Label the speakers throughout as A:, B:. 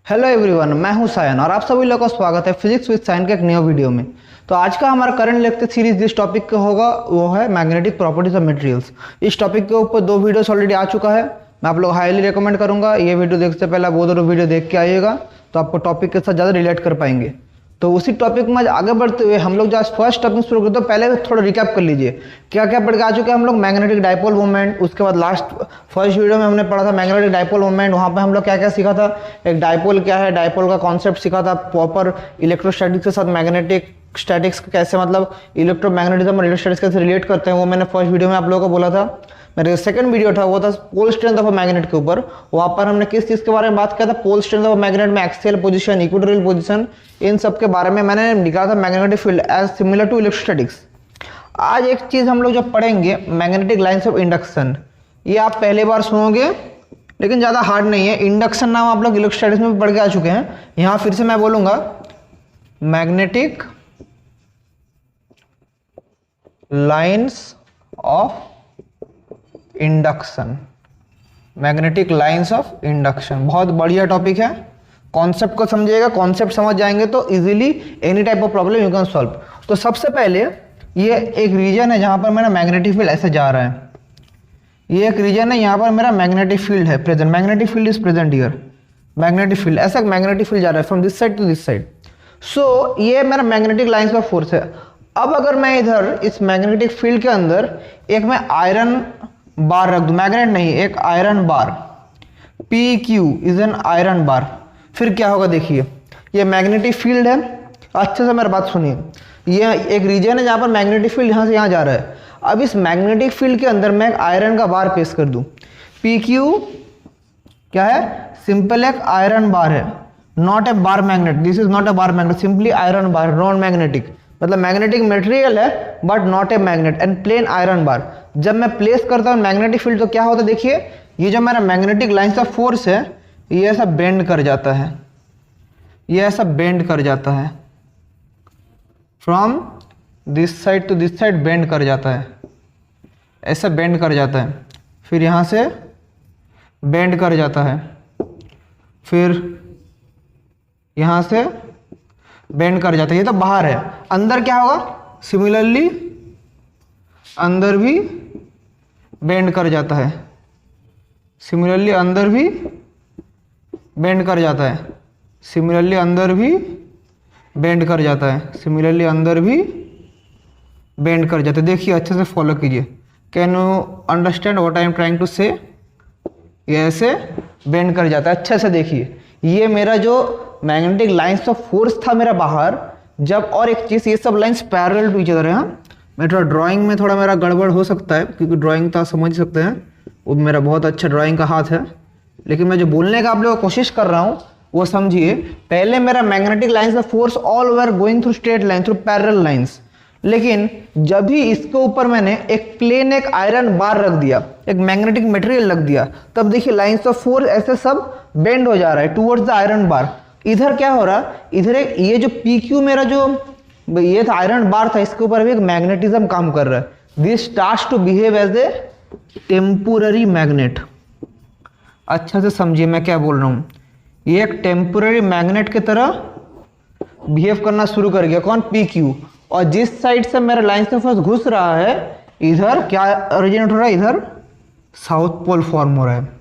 A: Hello everyone, मैं हूं सायन और आप सभी लोगों का स्वागत है फिजिक्स विद सायन के एक नए वीडियो में। तो आज का हमारा करंट लेक्चर सीरीज जिस टॉपिक का होगा वो है मैग्नेटिक प्रॉपर्टीज ऑफ मटेरियल्स। इस टॉपिक के ऊपर 2 वीडियोस ऑलरेडी आ चुका है। मैं आप लोग हाईली रिकमेंड करूंगा ये वीडियो देखने से पहले वो दोनों वीडियो देख के आइएगा, तो आपको टॉपिक के साथ ज़्यादा रिलेट कर पाएंगे। तो उसी टॉपिक में आगे बढ़ते हुए हम लोग जो आज फर्स्ट टॉपिक शुरू करते हैं, पहले थोड़ा रिकैप कर लीजिए क्या क्या पढ़ के आ चुके हैं हम लोग। मैग्नेटिक डाइपोल मोमेंट, उसके बाद लास्ट फर्स्ट वीडियो में हमने पढ़ा था मैग्नेटिक डाइपोल मोमेंट। वहाँ पे हम लोग क्या क्या सीखा था, एक डाइपोल क्या है, डाइपोल का कॉन्सेप्ट सीखा था, प्रॉपर इलेक्ट्रोस्टैटिक्स के साथ मैग्नेटिक स्टैटिक्स कैसे मतलब इलेक्ट्रोमैग्नेटिज्म और इलेक्ट्रोस्टैटिक्स कैसे रिलेट करते हैं, वो मैंने फर्स्ट वीडियो में आप लोगों को बोला था। मेरा सेकंड वीडियो था वो था pole strength of a magnet के ऊपर। वहाँ पर हमने किस चीज़ के बारे में बात किया था, pole strength of a magnet में एक्सियल पोजीशन, इक्वेटोरियल पोजीशन, इन सब के बारे में मैंने निकाला था magnetic field as similar to electrostatics. आज एक चीज़ हम लोग जो पढ़ेंगे मैग्नेटिक लाइन्स ऑफ इंडक्शन, ये आप पहले बार सुनोगे लेकिन ज़्यादा हार्ड नहीं है। इंडक्शन नाम आप लोग इलेक्ट्रोस्टैटिक्स में भी पढ़ के आ चुके हैं। यहाँ फिर से मैं बोलूँगा magnetic lines of induction, magnetic lines of induction बहुत बढ़िया टॉपिक है। कॉन्सेप्ट को समझिएगा, कॉन्सेप्ट समझ जाएंगे तो easily any type of problem you can solve. तो सबसे पहले ये एक रीजन है जहां पर मेरा मैग्नेटिक फील्ड ऐसे जा रहा है, ये एक रीजन है यहाँ पर मेरा मैग्नेटिक फील्ड है present, magnetic field is present here, magnetic field ऐसा मैग्नेटिक फील्ड जा रहा है from this side to this side. So ये मेरा मैग्नेटिक लाइंस ऑफ फोर्स है। अब अगर मैं इधर इस मैग्नेटिक फील्ड के अंदर एक मैं आयरन बार रख दूं, मैग्नेट नहीं एक iron bar, P Q is an iron bar, फिर क्या होगा देखिए, ये मैग्नेटिक फील्ड है। अच्छे से मेरी बात सुनिए, ये एक रीजन है जहां पर मैग्नेटिक फील्ड यहां से यहां जा रहा है। अब इस मैग्नेटिक फील्ड के अंदर मैं एक आयरन का बार पेश कर दूं, पी क्यू क्या है, सिंपल एक आयरन बार है, not a bar magnet, this is not a bar magnet, simply iron bar, non magnetic मतलब मैग्नेटिक मटेरियल है but not a magnet and plain iron bar. जब मैं प्लेस करता हूँ मैग्नेटिक फील्ड तो क्या होता है देखिए, ये जो मेरा मैग्नेटिक लाइंस ऑफ फोर्स है ये ऐसा बेंड कर जाता है, ये ऐसा बेंड कर जाता है, from this side to this side bend कर जाता है, ऐसा बेंड कर जाता है, फिर यहाँ से बेंड कर जाता है, फिर यहाँ से बेंड कर जाता है। ये तो बाहर है, अंदर क्या होगा, सिमिलरली अंदर भी बेंड कर जाता है, सिमिलरली अंदर भी बेंड कर जाता है, सिमिलरली अंदर भी बेंड कर जाता है, सिमिलरली अंदर भी बेंड कर जाता है। देखिए अच्छे से फॉलो कीजिए, can you understand what I am trying to say, ये ऐसे बेंड कर जाता है। अच्छे से देखिए, ये मेरा जो मैग्नेटिक लाइंस ऑफ फोर्स था मेरा बाहर, जब और एक चीज़ ये सब lines parallel to each other है। हाँ, मैं थोड़ा ड्राइंग में थोड़ा मेरा गड़बड़ हो सकता है क्योंकि ड्राइंग तो आप समझ सकते हैं वो मेरा बहुत अच्छा ड्राइंग का हाथ है, लेकिन मैं जो बोलने का आप लोगों को कोशिश कर रहा हूँ वो समझिए। पहले मेरा magnetic lines of force all over going through straight line, through parallel lines, लेकिन जब भी इसके ऊपर मैंने एक प्लेन एक आयरन बार रख दिया, एक मैग्नेटिक मटेरियल रख दिया, तब देखिए लाइंस ऑफ फोर्स ऐसे सब बेंड हो जा रहा है टूवर्ड्स द आयरन बार। इधर क्या हो रहा, इधर एक ये जो पी क्यू मेरा जो ये था आयरन बार था, इसके ऊपर भी एक मैग्नेटिज्म काम कर रहा है। This starts to behave as a temporary magnet. अच्छा से समझिए मैं क्या बोल रहा हूँ, ये एक टेम्पोररी मैग्नेट की तरह बिहेव करना शुरू कर गया, कौन, पी क्यू। और जिस साइड से मेरा लाइंस ऑफ फोर्स घुस रहा है इधर क्या ओरिजिनेट हो रहा है, इधर साउथ पोल फॉर्म हो रहा है,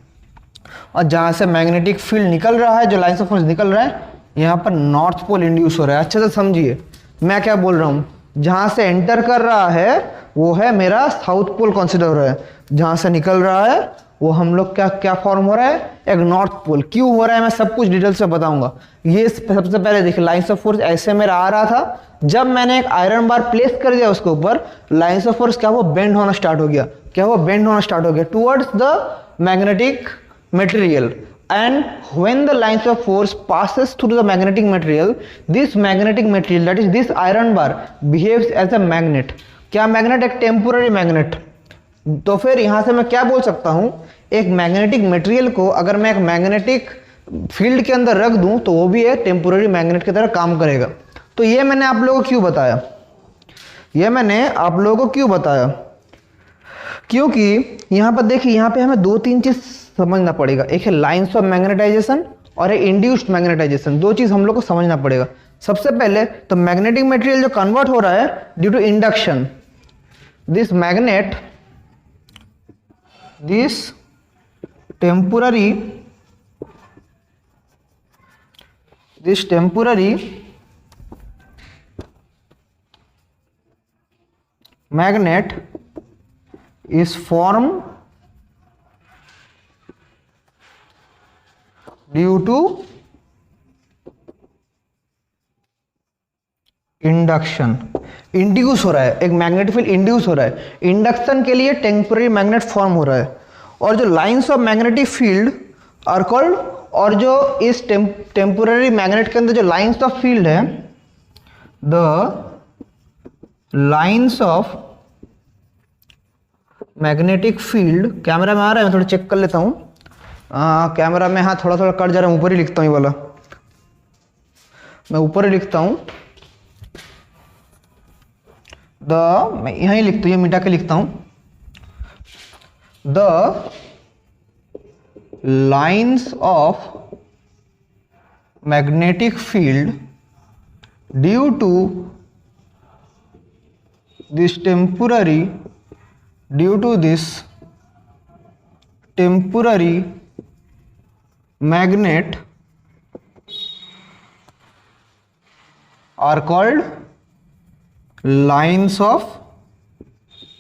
A: और जहाँ से मैग्नेटिक फील्ड निकल रहा है, जो लाइंस ऑफ फोर्स निकल रहा है, यहाँ पर नॉर्थ पोल इंड्यूस हो रहा है। अच्छे से समझिए मैं क्या बोल रहा हूँ, जहाँ से एंटर कर रहा है वो है मेरा साउथ पोल कंसिडर हो रहा है, जहाँ से निकल रहा है वो हम लोग क्या क्या फॉर्म हो रहा है, एक नॉर्थ पोल। क्यों हो रहा है मैं सब कुछ डिटेल से बताऊंगा। ये सबसे पहले देखिए, लाइंस ऑफ फोर्स ऐसे मेरा आ रहा था, जब मैंने एक आयरन बार प्लेस कर दिया उसके ऊपर, लाइंस ऑफ फोर्स क्या वो बेंड होना स्टार्ट हो गया, क्या वो बेंड होना स्टार्ट हो गया towards the magnetic material, and when the lines of force passes through the magnetic material, this magnetic material that is this iron bar behaves as a magnet। क्या magnet, एक temporary magnet. तो फिर यहां से मैं क्या बोल सकता हूं, एक मैग्नेटिक मटेरियल को अगर मैं एक मैग्नेटिक फील्ड के अंदर रख दूं तो वो भी एक टेम्पोररी मैग्नेट की तरह काम करेगा। तो ये मैंने आप लोगों को क्यों बताया, ये मैंने आप लोगों को क्यों बताया, क्योंकि यहाँ पर देखिए, यहाँ पे हमें 2-3 चीज समझना पड़ेगा। एक है लाइंस ऑफ मैग्नेटाइजेशन और है इंड्यूस्ड मैग्नेटाइजेशन। दो चीज हम लोग को समझना पड़ेगा। सबसे पहले तो मैग्नेटिक मटेरियल जो कन्वर्ट हो रहा है due to induction, this magnet, this temporary magnet is formed due to induction. Induce हो रहा है, एक मैग्नेटिक फील्ड इंड्यूस हो रहा है, इंडक्शन के लिए टेम्पररी मैग्नेट फॉर्म हो रहा है। और जो lines of magnetic field are called, और जो इस टेम्पररी मैग्नेट के अंदर जो लाइंस ऑफ फील्ड है, the lines of magnetic field, camera में आ रहा है, मैं थोड़ा चेक कर लेता हूं। कैमरा में हाँ थोड़ा थोड़ा कट जा रहा है, ऊपर ही लिखता हूँ ये वाला, मैं ऊपर ही लिखता हूं। मैं यहीं लिखता हूँ, ये मिटा के लिखता हूं। The lines of magnetic field due to this temporary magnet are called lines of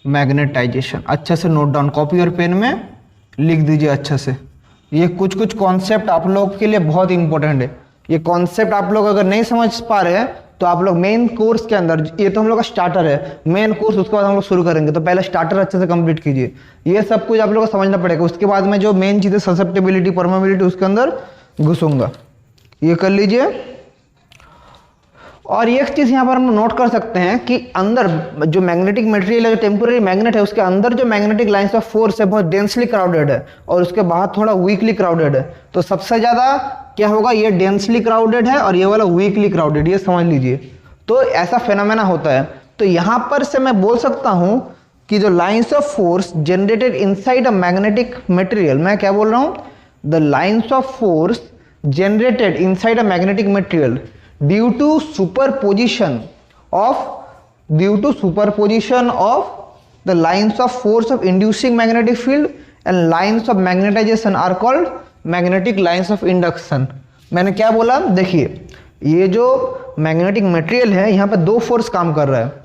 A: magnetization। अच्छे से नोट डाउन, कॉपी और पेन में लिख दीजिए अच्छे से। ये कुछ कुछ कॉन्सेप्ट आप लोग के लिए बहुत इंपॉर्टेंट है। ये कॉन्सेप्ट आप लोग अगर नहीं समझ पा रहे हैं तो आप लोग मेन कोर्स के अंदर, ये तो हम लोग का स्टार्टर है, मेन कोर्स उसके बाद हम लोग शुरू करेंगे, तो पहले स्टार्टर अच्छे से कंप्लीट कीजिए। ये सब कुछ आप लोग को समझना पड़ेगा। उसके बाद में जो मेन चीज़ें ससेप्टेबिलिटी, परमेबिलिटी, उसके अंदर घुसूंगा। ये कर लीजिए। और एक चीज़ यहाँ पर हम नोट कर सकते हैं कि अंदर जो मैग्नेटिक मटेरियल है, जो टेम्पोररी मैग्नेट है, उसके अंदर जो मैग्नेटिक लाइंस ऑफ फोर्स है बहुत डेंसली क्राउडेड है, और उसके बाहर थोड़ा वीकली क्राउडेड है। तो सबसे ज़्यादा क्या होगा, ये डेंसली क्राउडेड है और ये वाला वीकली क्राउडेड, ये समझ लीजिए। तो ऐसा फेनोमेना होता है। तो यहाँ पर से मैं बोल सकता हूँ कि जो lines of force generated inside a magnetic material, मैं क्या बोल रहा हूँ, the lines of force generated inside a magnetic material due to superposition of the lines of force of inducing magnetic field and lines of magnetization are called magnetic lines of induction. मैंने क्या बोला, देखिए ये जो magnetic material है यहाँ पे दो फोर्स काम कर रहा है,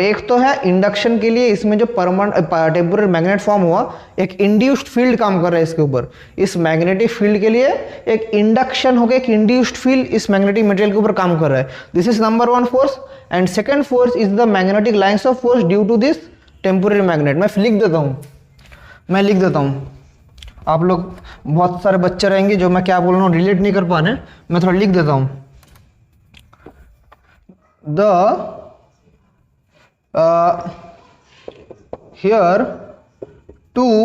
A: एक तो है इंडक्शन के लिए, इसमें जो टेम्पोररी मैग्नेट फॉर्म हुआ, एक इंड्यूस्ड फील्ड काम कर रहा है इसके ऊपर। इस मैग्नेटिक फील्ड के लिए एक इंडक्शन हो गया, एक इंड्यूस्ड फील्ड इस मैग्नेटिक मटेरियल के ऊपर काम कर रहा है। This is number one force. And second force is the magnetic lines of force due to this temporary magnet. मैं लिख देता हूँ, आप लोग बहुत सारे बच्चे रहेंगे जो मैं क्या बोल रहा हूँ रिलेट नहीं कर पा रहे, मैं थोड़ा लिख देता हूँ। here two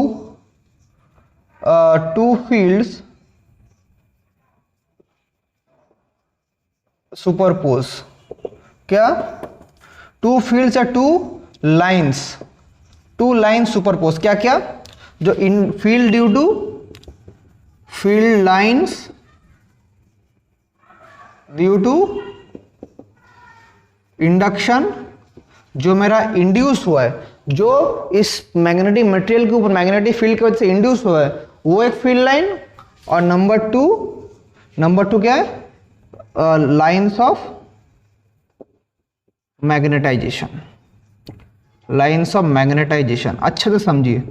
A: fields superpose। क्या, टू फील्ड्स या टू लाइंस सुपरपोज। क्या क्या, जो इन field due to field lines due to induction, जो मेरा इंड्यूस हुआ है, जो इस मैग्नेटिक मटेरियल के ऊपर मैग्नेटिक फील्ड की वजह से इंड्यूस हुआ है, वो एक फील्ड लाइन। और नंबर टू क्या है, लाइंस ऑफ मैग्नेटाइजेशन। अच्छे से समझिए,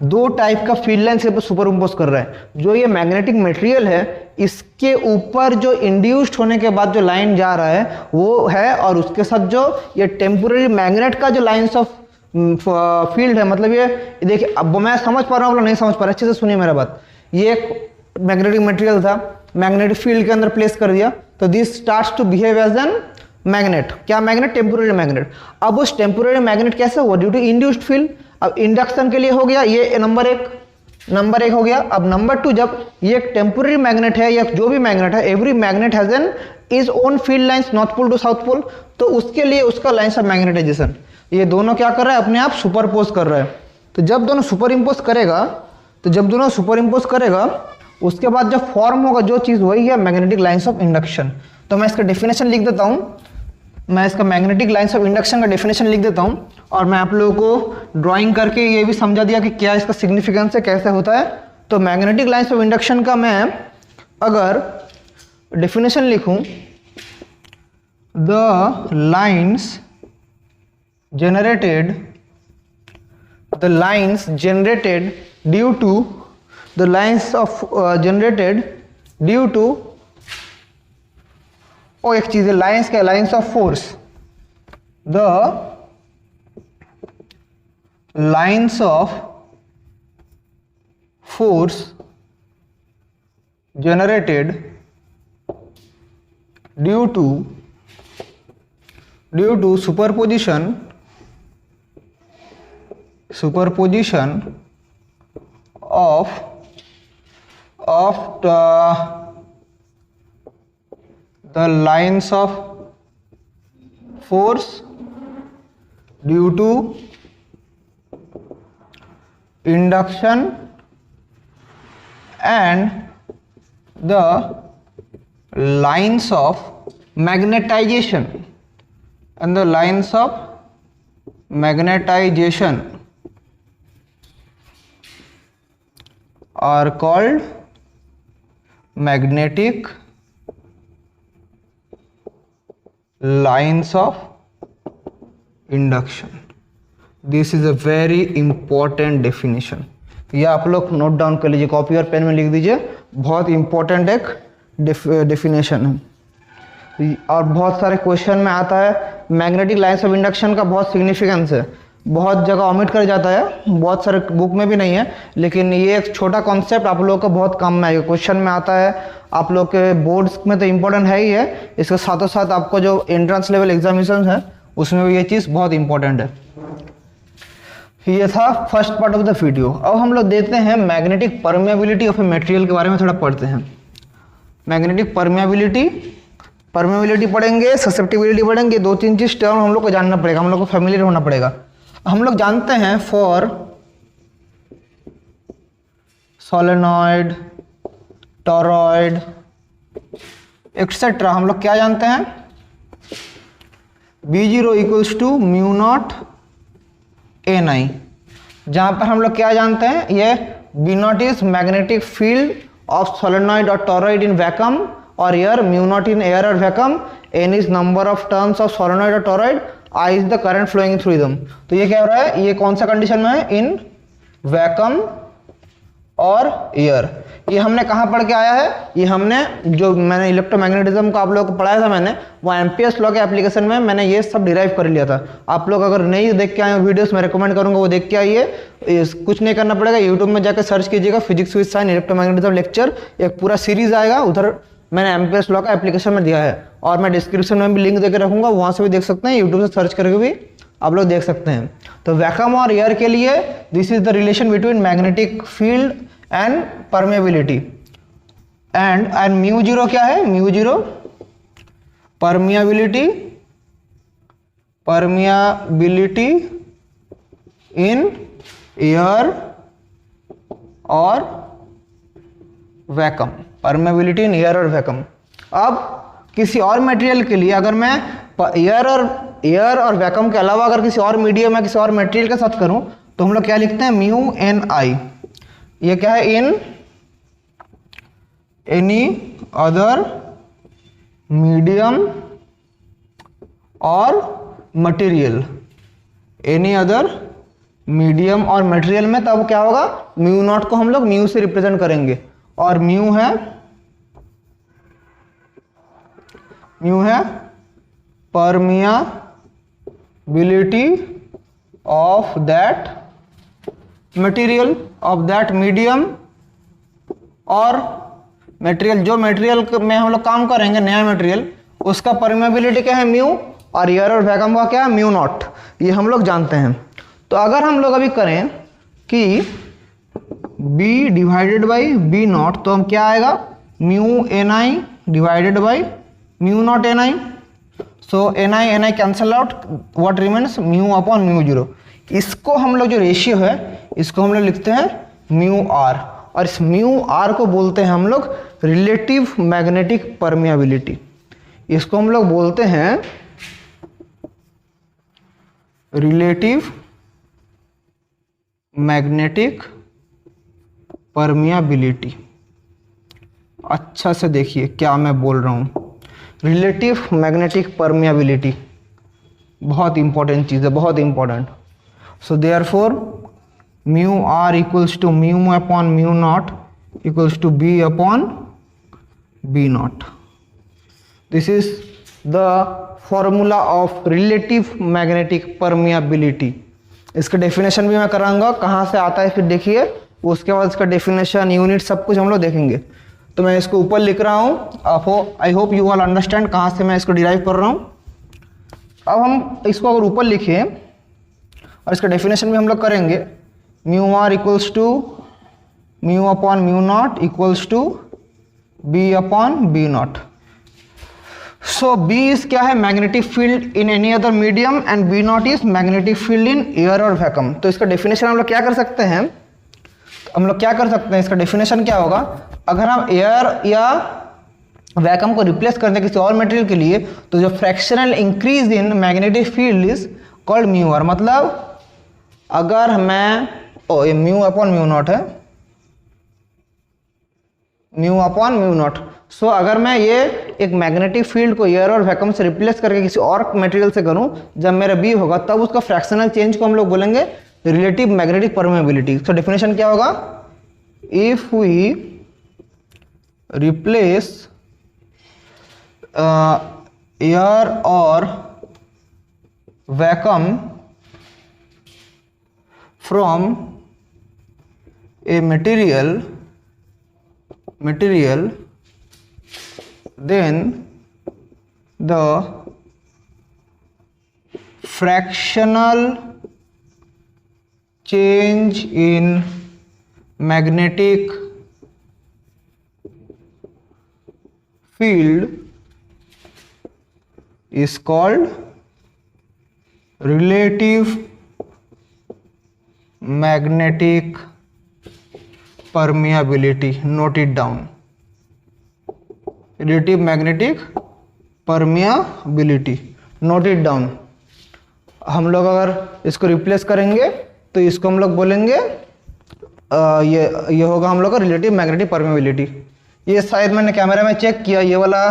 A: दो टाइप का फील्ड लाइन से सुपर इम्पोज कर रहा है। जो ये मैग्नेटिक मटेरियल है, इसके ऊपर जो इंड्यूस्ड होने के बाद जो लाइन जा रहा है वो है, और उसके साथ जो ये टेम्पोररी मैग्नेट का जो लाइंस ऑफ फील्ड है, मतलब ये देखिए, अब मैं समझ पा रहा हूँ, नहीं समझ पा रहा, अच्छे से सुनिए मेरा बात। ये एक मैग्नेटिक मटेरियल था, मैग्नेटिक फील्ड के अंदर प्लेस कर दिया, तो this starts to behave as an magnet. क्या मैग्नेट, टेम्पोररी मैग्नेट। अब उस टेम्पोररी मैग्नेट कैसे हुआ, ड्यू टू इंड्यूस्ड फील्ड। अब इंडक्शन के लिए हो गया, ये नंबर एक हो गया। अब नंबर टू, जब ये एक टेम्पोररी मैग्नेट है या जो भी मैग्नेट है, every magnet has an is own field lines, north pole to south pole, तो उसके लिए उसका लाइंस ऑफ मैग्नेटाइजेशन, ये दोनों क्या कर रहा है, अपने आप सुपरपोज कर रहा है। तो जब दोनों सुपर इम्पोज करेगा उसके बाद जो फॉर्म होगा जो चीज़ वही है मैग्नेटिक लाइंस ऑफ इंडक्शन। तो मैं इसका डेफिनेशन लिख देता हूँ, मैं इसका मैग्नेटिक लाइंस ऑफ इंडक्शन का डेफिनेशन लिख देता हूँ, और मैं आप लोगों को ड्राइंग करके ये भी समझा दिया कि क्या इसका सिग्निफिकेंस है, कैसे होता है। तो मैग्नेटिक लाइंस ऑफ इंडक्शन का मैं अगर डेफिनेशन लिखूं, the lines generated due to the lines of generated due to एक चीज है लाइंस क्या, lines of force, the lines of force generated due to superposition of the lines of force due to induction and the lines of magnetization are called magnetic lines of induction. This is a very important definition. ये आप लोग note down कर लीजिए, copy और pen में लिख दीजिए, बहुत इंपॉर्टेंट एक डेफिनेशन है और बहुत सारे क्वेश्चन में आता है। मैग्नेटिक लाइंस ऑफ इंडक्शन का बहुत सिग्निफिकेंस है, बहुत जगह ओमिट कर जाता है, बहुत सारे बुक में भी नहीं है, लेकिन ये एक छोटा कॉन्सेप्ट आप लोगों को बहुत काम में आएगा, क्वेश्चन में आता है, आप लोग के बोर्ड्स में तो इम्पोर्टेंट है ही है, इसके साथों साथ आपको जो एंट्रेंस लेवल एग्जामिनेशन है उसमें भी ये चीज़ बहुत इंपॉर्टेंट है। ये था first part of the video. अब हम लोग देखते हैं magnetic permeability of a material के बारे में थोड़ा पढ़ते हैं। मैग्नेटिक परमेबिलिटी पढ़ेंगे, ससेप्टिबिलिटी पढ़ेंगे, दो तीन चीज़ टर्म हम लोग को जानना पड़ेगा, हम लोग को फैमिलियर होना पड़ेगा। हम लोग जानते हैं फॉर सोलेनॉइड, टॉरॉइड एक्सेट्रा हम लोग क्या जानते हैं, B0 equals to mu not Ni, जहाँ पर हम लोग क्या जानते हैं, ये B0 is magnetic field of solenoid और टॉरॉइड इन वैक्यूम और air, mu naught in air और vacuum, N is number of turns of solenoid और toroid, I is the current flowing through them. तो ये क्या हो रहा है, ये कौन सा कंडीशन में है, इन वैक्यूम और एयर। ये हमने कहाँ पढ़ के आया है, ये हमने जो मैंने इलेक्ट्रोमैग्नेटिज्म का आप लोगों को पढ़ाया था मैंने, वो एम्पियर्स लॉ के एप्लीकेशन में मैंने ये सब डिराइव कर लिया था। आप लोग अगर नहीं देख के आए वीडियोस मैं रिकमेंड करूंगा वो देख के आइए, कुछ नहीं करना पड़ेगा, यूट्यूब में जाकर सर्च कीजिएगा physics with sign electromagnetism lecture, एक पूरा सीरीज आएगा, उधर मैंने एम्पियर्स लॉ का एप्लीकेशन में दिया है और मैं डिस्क्रिप्शन में भी लिंक देकर रखूंगा, वहाँ से भी देख सकते हैं, यूट्यूब से सर्च करके भी आप लोग देख सकते हैं। तो वैक्यूम और एयर के लिए this is the relation between magnetic field and permeability and mu zero क्या है, म्यू जीरो परमियाबिलिटी इन एयर और वैक्यूम, परमेबिलिटी इन एयर और वैक्यूम। अब किसी और मटेरियल के लिए अगर मैं एयर और वैक्यूम के अलावा अगर किसी और मीडियम या किसी और मटेरियल के साथ करूं तो हम लोग क्या लिखते हैं, म्यू Ni। ये क्या है, इन एनी अदर मीडियम और मटेरियल, एनी अदर मीडियम और मटेरियल में तब क्या होगा, म्यू नॉट को हम लोग म्यू से रिप्रेजेंट करेंगे और म्यू है permeability of that material of that medium और मटेरियल, जो मटेरियल में हम लोग काम करेंगे नया मटेरियल उसका परमियाबिलिटी क्या है, म्यू, और एयर और वैक्यूम का क्या है, म्यू नॉट। ये हम लोग जानते हैं। तो अगर हम लोग अभी करें कि B divided by B not, तो हम क्या आएगा, mu Ni divided by mu not Ni। So Ni cancel out, what remains, mu upon mu zero. इसको हम लोग जो रेशियो है इसको हम लोग लिखते हैं म्यू आर। और इस म्यू आर को बोलते हैं हम लोग रिलेटिव मैग्नेटिक परमियाबिलिटी। इसको हम लोग बोलते हैं रिलेटिव मैग्नेटिक परमियाबिलिटी। अच्छा से देखिए क्या मैं बोल रहा हूँ, रिलेटिव मैग्नेटिक परमियाबिलिटी बहुत इंपॉर्टेंट चीज़ है, बहुत important. So therefore mu are equals to mu upon mu not equals to B upon B not. This is the formula of relative magnetic permeability. इसका डेफिनेशन भी मैं कराऊंगा कहाँ से आता है, फिर देखिए उसके बाद इसका डेफिनेशन, यूनिट, सब कुछ हम लोग देखेंगे। तो मैं इसको ऊपर लिख रहा हूँ, I hope you all understand कहाँ से मैं इसको डिराइव कर रहा हूँ। अब हम इसको अगर ऊपर लिखें और इसका डेफिनेशन भी हम लोग करेंगे, mu are equals to mu upon mu not equals to B upon B not. So B is क्या है, magnetic field in any other medium and B not is magnetic field in air और vacuum. तो इसका definition हम लोग क्या कर सकते हैं, इसका डेफिनेशन क्या होगा, अगर हम एयर या वैक्यूम को रिप्लेस करते हैं किसी और मटेरियल के लिए, तो जो fractional increase in magnetic field is called mu r. मतलब अगर मैं ये म्यू अपॉन म्यू नॉट है, mu upon mu not. So अगर मैं ये एक मैग्नेटिक फील्ड को एयर और वैक्यूम से रिप्लेस करके किसी और मटेरियल से करूं, जब मेरा बी होगा तब उसका फ्रैक्शनल चेंज को हम लोग बोलेंगे रिलेटिव मैग्नेटिक परमियाबिलिटी। तो डेफिनेशन क्या होगा, इफ वी रिप्लेस एयर और vacuum from a material then the fractional change in magnetic field is called relative magnetic permeability. Note it down, relative magnetic permeability, note it down. हम लोग अगर इसको replace करेंगे तो इसको हम लोग बोलेंगे ये होगा हम लोग का रिलेटिव मैग्नेटिक परमियाबिलिटी। ये शायद मैंने कैमरा में चेक किया, ये वाला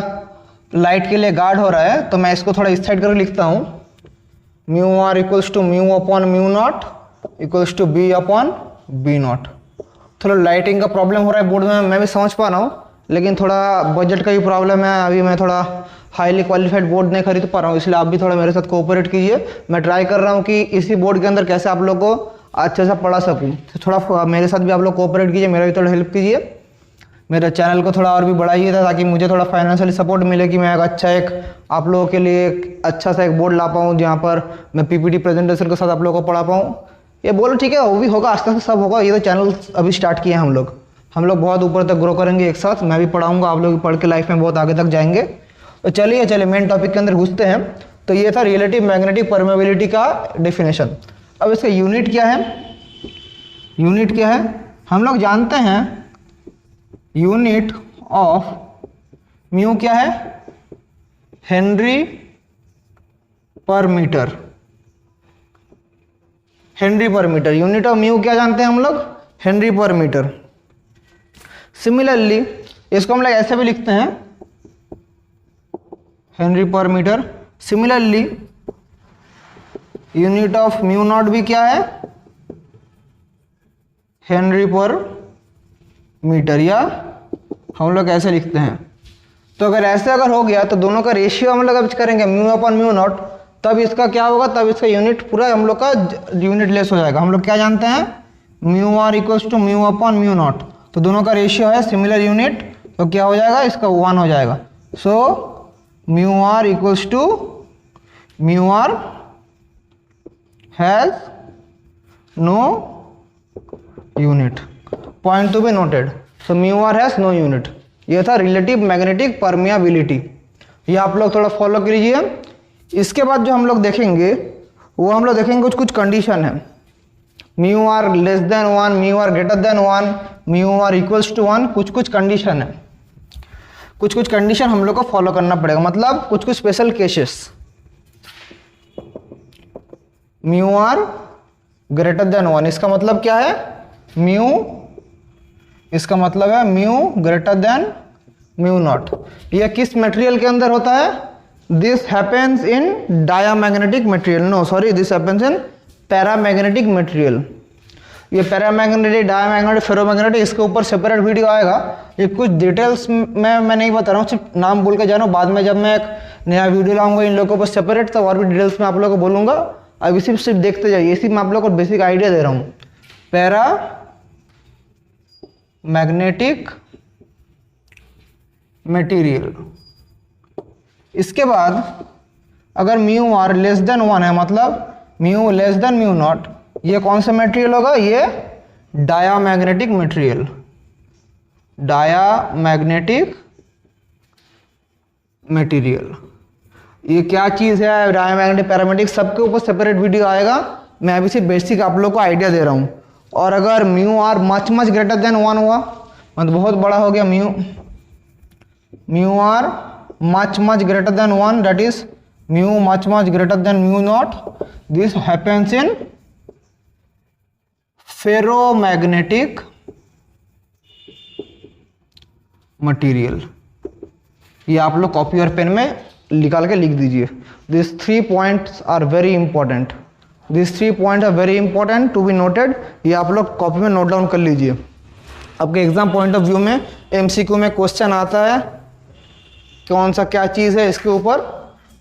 A: लाइट के लिए गार्ड हो रहा है, तो मैं इसको थोड़ा इस साइड करके लिखता हूँ, mu are equals to mu upon mu not equals to B upon B not. थोड़ा लाइटिंग का प्रॉब्लम हो रहा है बोर्ड में, मैं भी समझ पा रहा हूँ, लेकिन थोड़ा बजट का भी प्रॉब्लम है, अभी मैं थोड़ा हाईली क्वालिफाइड बोर्ड नहीं खरीद पा रहा हूँ, इसलिए आप भी थोड़ा मेरे साथ कोऑपरेट कीजिए। मैं ट्राई कर रहा हूँ कि इसी बोर्ड के अंदर कैसे आप लोग को अच्छे से पढ़ा सकूँ, तो थोड़ा मेरे साथ भी आप लोग कोऑपरेट कीजिए, मेरा भी थोड़ा हेल्प कीजिए, मेरे चैनल को थोड़ा और भी बढ़ाइए ताकि मुझे थोड़ा फाइनेंशियली सपोर्ट मिले कि मैं एक आप लोगों के लिए एक अच्छा सा एक बोर्ड ला पाऊँ जहाँ पर मैं पीपीटी प्रेजेंटेशन के साथ आप लोगों को पढ़ा पाऊँ। ये बोलो ठीक है, वो भी होगा, आस्ते आस्ते सब होगा, ये तो चैनल अभी स्टार्ट किए हैं हम लोग बहुत ऊपर तक ग्रो करेंगे एक साथ, मैं भी पढ़ाऊंगा, आप लोग भी पढ़ के लाइफ में बहुत आगे तक जाएंगे। तो चलिए मेन टॉपिक के अंदर घुसते हैं। तो ये था रिलेटिव मैग्नेटिक परमियाबिलिटी का डेफिनेशन। अब इसका यूनिट क्या है, हम लोग जानते हैं यूनिट ऑफ म्यू क्या है, Henry per metre. Unit of mu क्या जानते हैं हम लोग, हेनरी पर मीटर। सिमिलरली इसको हम लोग ऐसे भी लिखते हैं, henry per metre. Similarly unit of mu not भी क्या है, हेनरी पर मीटर, या हम लोग ऐसे लिखते हैं। तो अगर हो गया तो दोनों का रेशियो हम लोग अब करेंगे म्यू अपॉन म्यू नॉट, तब इसका क्या होगा, तब इसका यूनिट पूरा हम लोग का यूनिट लेस हो जाएगा। हम लोग क्या जानते हैं, mu are equals to mu upon mu not, तो दोनों का रेशियो है सिमिलर यूनिट, तो क्या हो जाएगा, इसका 1 हो जाएगा। So mu are equals to mu r has no unit, point to be noted. So mu r has no unit. ये था रिलेटिव मैग्नेटिक परमियाबिलिटी, ये आप लोग थोड़ा फॉलो कीजिए। इसके बाद जो हम लोग देखेंगे वो कुछ कंडीशन है, mu r less than 1, mu r greater than 1, mu are equals to 1, कुछ कुछ कंडीशन है, कुछ कुछ कंडीशन हम लोग को फॉलो करना पड़ेगा, मतलब कुछ कुछ special cases. Mu r greater than 1, इसका मतलब क्या है, म्यू, इसका मतलब है mu greater than mu not. यह किस मटेरियल के अंदर होता है, this happens in diamagnetic material, no sorry, this happens in paramagnetic material. ये पैरामैग्नेटिक, डायामैग्नेटिक, फेरोमैग्नेटिक, इसके ऊपर सेपरेट वीडियो आएगा। ये कुछ डिटेल्स में मैं नहीं बता रहा हूँ, सिर्फ नाम बोल के जानो, बाद में जब मैं एक नया वीडियो लाऊंगा इन लोगों को सेपरेट, तो और भी डिटेल्स में आप लोगों को बोलूँगा। अभी सिर्फ देखते जाइए, इसी में आप लोगों को बेसिक आइडिया दे रहा हूँ। पैरा मैग्नेटिक मटेरियल, इसके बाद अगर म्यू आर लेस देन 1 है, मतलब mu less than mu not, ये कौन सा मटेरियल होगा, ये डायामैग्नेटिक मटेरियल, डायामैग्नेटिक मटेरियल। ये क्या चीज़ है, डायामैग्नेटिक, पैरामैग्नेटिक, सबके ऊपर सेपरेट वीडियो आएगा। मैं अभी सिर्फ बेसिक आप लोग को आइडिया दे रहा हूँ। और अगर mu r much much greater than 1 हुआ, मतलब बहुत बड़ा हो गया, mu r much much greater than 1, that is mu much much greater than mu naught, this happens in ferromagnetic material। ये आप लोग कॉपी और पेन में निकाल के लिख दीजिए। These 3 points are very important, these 3 points are very important to be noted। ये आप लोग कॉपी में नोट डाउन कर लीजिए। आपके एग्जाम पॉइंट ऑफ व्यू में MCQ में क्वेश्चन आता है कौन सा क्या चीज़ है इसके ऊपर,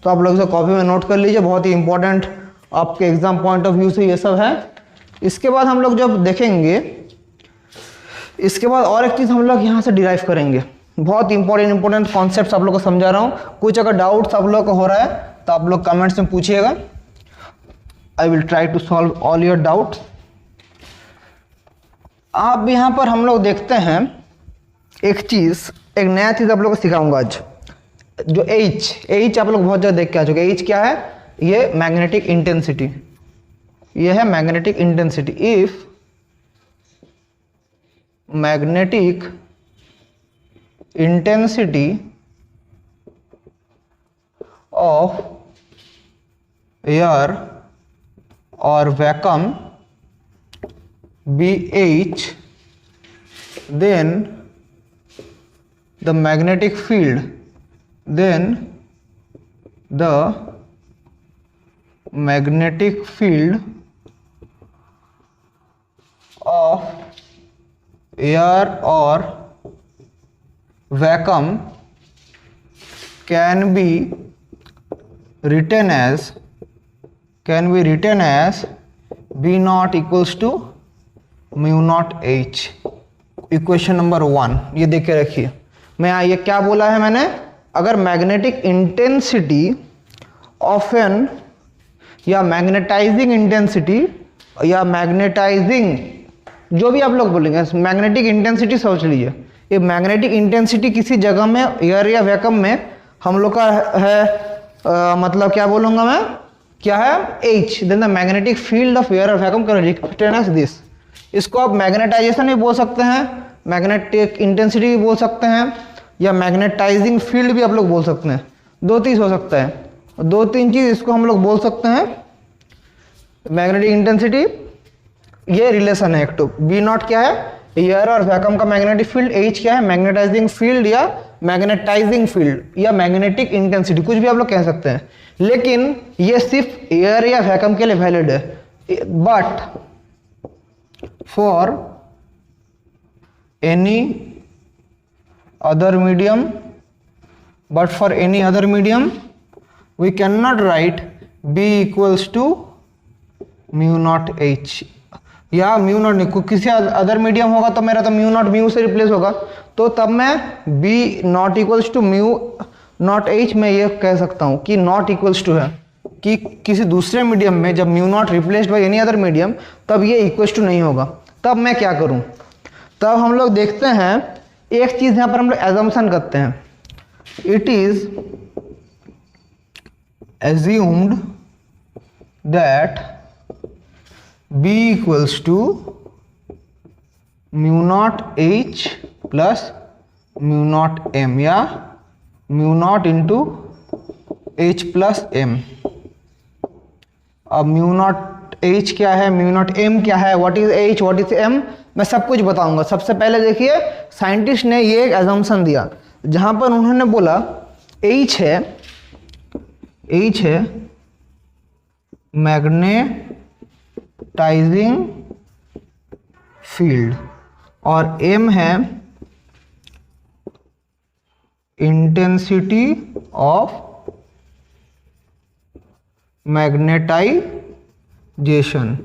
A: तो आप लोग इसे कॉपी में नोट कर लीजिए, बहुत ही इंपॉर्टेंट आपके एग्जाम पॉइंट ऑफ व्यू से ये सब है। इसके बाद हम लोग जब देखेंगे, इसके बाद और एक चीज़ हम लोग यहाँ से डिराइव करेंगे, बहुत इंपॉर्टेंट कॉन्सेप्ट्स आप लोग को समझा रहा हूँ। कुछ अगर डाउट्स आप लोग को हो रहा है तो आप लोग कमेंट्स में पूछिएगा, I will try to solve all your doubts. आप यहाँ पर हम लोग देखते हैं एक चीज़, एक नया चीज़ आप लोग को सिखाऊंगा आज, जो H आप लोग बहुत ज़्यादा देख के आ चुके हैं। H क्या है, ये मैग्नेटिक इंटेंसिटी, ये है magnetic intensity. If magnetic intensity of air और vacuum BH, then the magnetic field, then the magnetic field of air or vacuum can be written as B naught equals to mu not H। Equation number 1 ये देख के रखिए। मैं ये क्या बोला है मैंने, अगर मैग्नेटिक इंटेंसिटी ऑफ एन, या मैग्नेटाइजिंग इंटेंसिटी, या मैग्नेटाइजिंग, जो भी आप लोग बोलेंगे, मैग्नेटिक इंटेंसिटी सोच लीजिए। ये मैग्नेटिक इंटेंसिटी किसी जगह में एयर या वैक्यूम में हम लोग का है मतलब क्या बोलूँगा मैं, क्या है H, then the magnetic field of air और vacuum can be written as this. इसको आप मैग्नेटाइजेशन भी बोल सकते हैं, मैग्नेटिक इंटेंसिटी भी बोल सकते हैं, या मैग्नेटाइजिंग फील्ड भी आप लोग बोल सकते हैं। 2 चीज़ हो सकता है, 2-3 चीज़ इसको हम लोग बोल सकते हैं। मैग्नेटिक इंटेंसिटी, ये रिलेशन है एक तो। बी नॉट क्या है, एयर और वैक्यूम का मैग्नेटिक फील्ड। H क्या है, मैग्नेटाइजिंग फील्ड या मैग्नेटाइजिंग फील्ड या मैग्नेटिक इंटेंसिटी, कुछ भी आप लोग कह सकते हैं। लेकिन ये सिर्फ एयर या वैक्यूम के लिए वैलिड है, but for any other medium, we cannot write B equals to mu not H, या म्यू नॉट नहीं, किसी अदर मीडियम होगा तो मेरा तो म्यू नॉट म्यू से रिप्लेस होगा, तो तब मैं B not equals to mu not H मैं ये कह सकता हूँ कि नॉट इक्वल्स टू है कि किसी दूसरे मीडियम में जब mu naught replaced by any other medium, तब ये इक्वल्स टू नहीं होगा। तब मैं क्या करूं, तब हम लोग देखते हैं एक चीज यहां पर हम लोग एजम्पशन करते हैं, it is assumed that B equals to mu not H plus mu not M या mu not into H plus M। अब म्यू नॉट H क्या है, म्यू नॉट M क्या है, what is H what is M, मैं सब कुछ बताऊंगा। सबसे पहले देखिए साइंटिस्ट ने ये एक एजम्पशन दिया जहां पर उन्होंने बोला H है मैग्नेटाइजिंग फील्ड और M है इंटेंसिटी ऑफ मैग्नेटाइजेशन,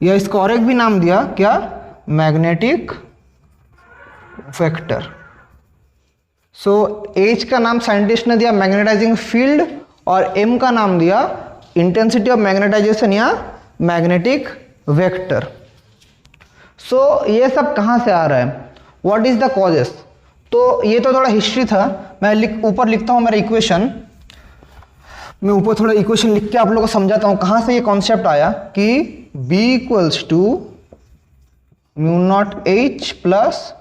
A: या इसका और एक भी नाम दिया क्या, मैग्नेटिक वेक्टर। सो H का नाम साइंटिस्ट ने दिया मैग्नेटाइजिंग फील्ड और M का नाम दिया इंटेंसिटी ऑफ मैग्नेटाइजेशन या मैग्नेटिक वेक्टर। सो ये सब कहाँ से आ रहा है, व्हाट इज द कॉजेस। तो ये तो थोड़ा हिस्ट्री था, मैं ऊपर लिखता हूँ मेरा इक्वेशन, मैं ऊपर थोड़ा इक्वेशन लिख के आप लोगों को समझाता हूँ कहाँ से ये कॉन्सेप्ट आया कि B equals to mu not H plus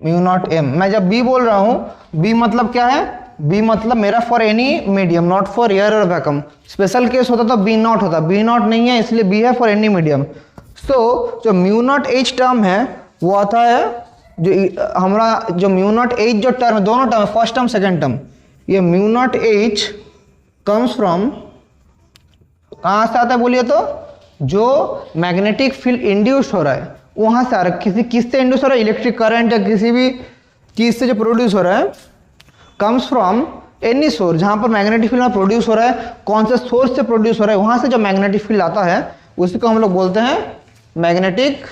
A: mu not M। मैं जब B बोल रहा हूँ, B मतलब क्या है, B मतलब मेरा for any medium, not for air और वैक्यूम। स्पेशल केस होता तो B नॉट होता, B नॉट नहीं है इसलिए B है फॉर एनी मीडियम। सो जो म्यू नॉट H टर्म है वो आता है, जो हमारा जो म्यू नॉट H जो टर्म है, दोनों टर्म है, फर्स्ट टर्म सेकेंड टर्म, ये mu not H comes from, कहाँ से आता है बोलिए तो, जो मैग्नेटिक फील्ड इंड्यूस हो रहा है वहां से आ रहा है। किससे इंड्यूस हो रहा है, इलेक्ट्रिक करंट या किसी भी चीज से जो प्रोड्यूस हो रहा है, कम्स फ्रॉम एनी सोर्स, जहां पर मैग्नेटिक फील्ड प्रोड्यूस हो रहा है, कौन से सोर्स से प्रोड्यूस हो रहा है, वहां से जो मैग्नेटिक फील्ड आता है उसी को हम लोग बोलते हैं magnetic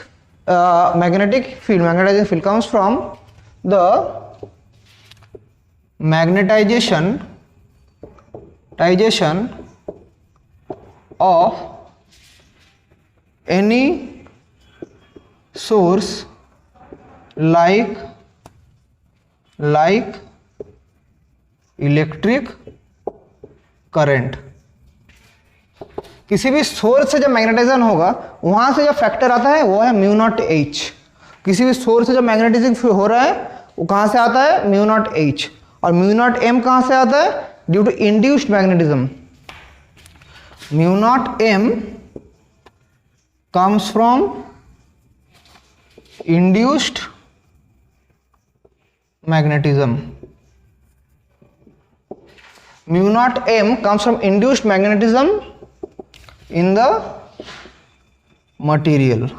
A: field. Magnetizing field comes from the magnetization of any source like electric current। किसी भी सोर्स से जब मैग्नेटाइजेशन होगा वहां से जो फैक्टर आता है वो है म्यू नॉट H। किसी भी सोर्स से जब मैग्नेटाइजिंग हो रहा है वो कहां से आता है, म्यू नॉट H। और म्यू नॉट M कहां से आता है, due to induced magnetism. Mu not M comes from induced magnetism। mu naught M comes from induced magnetism in the material।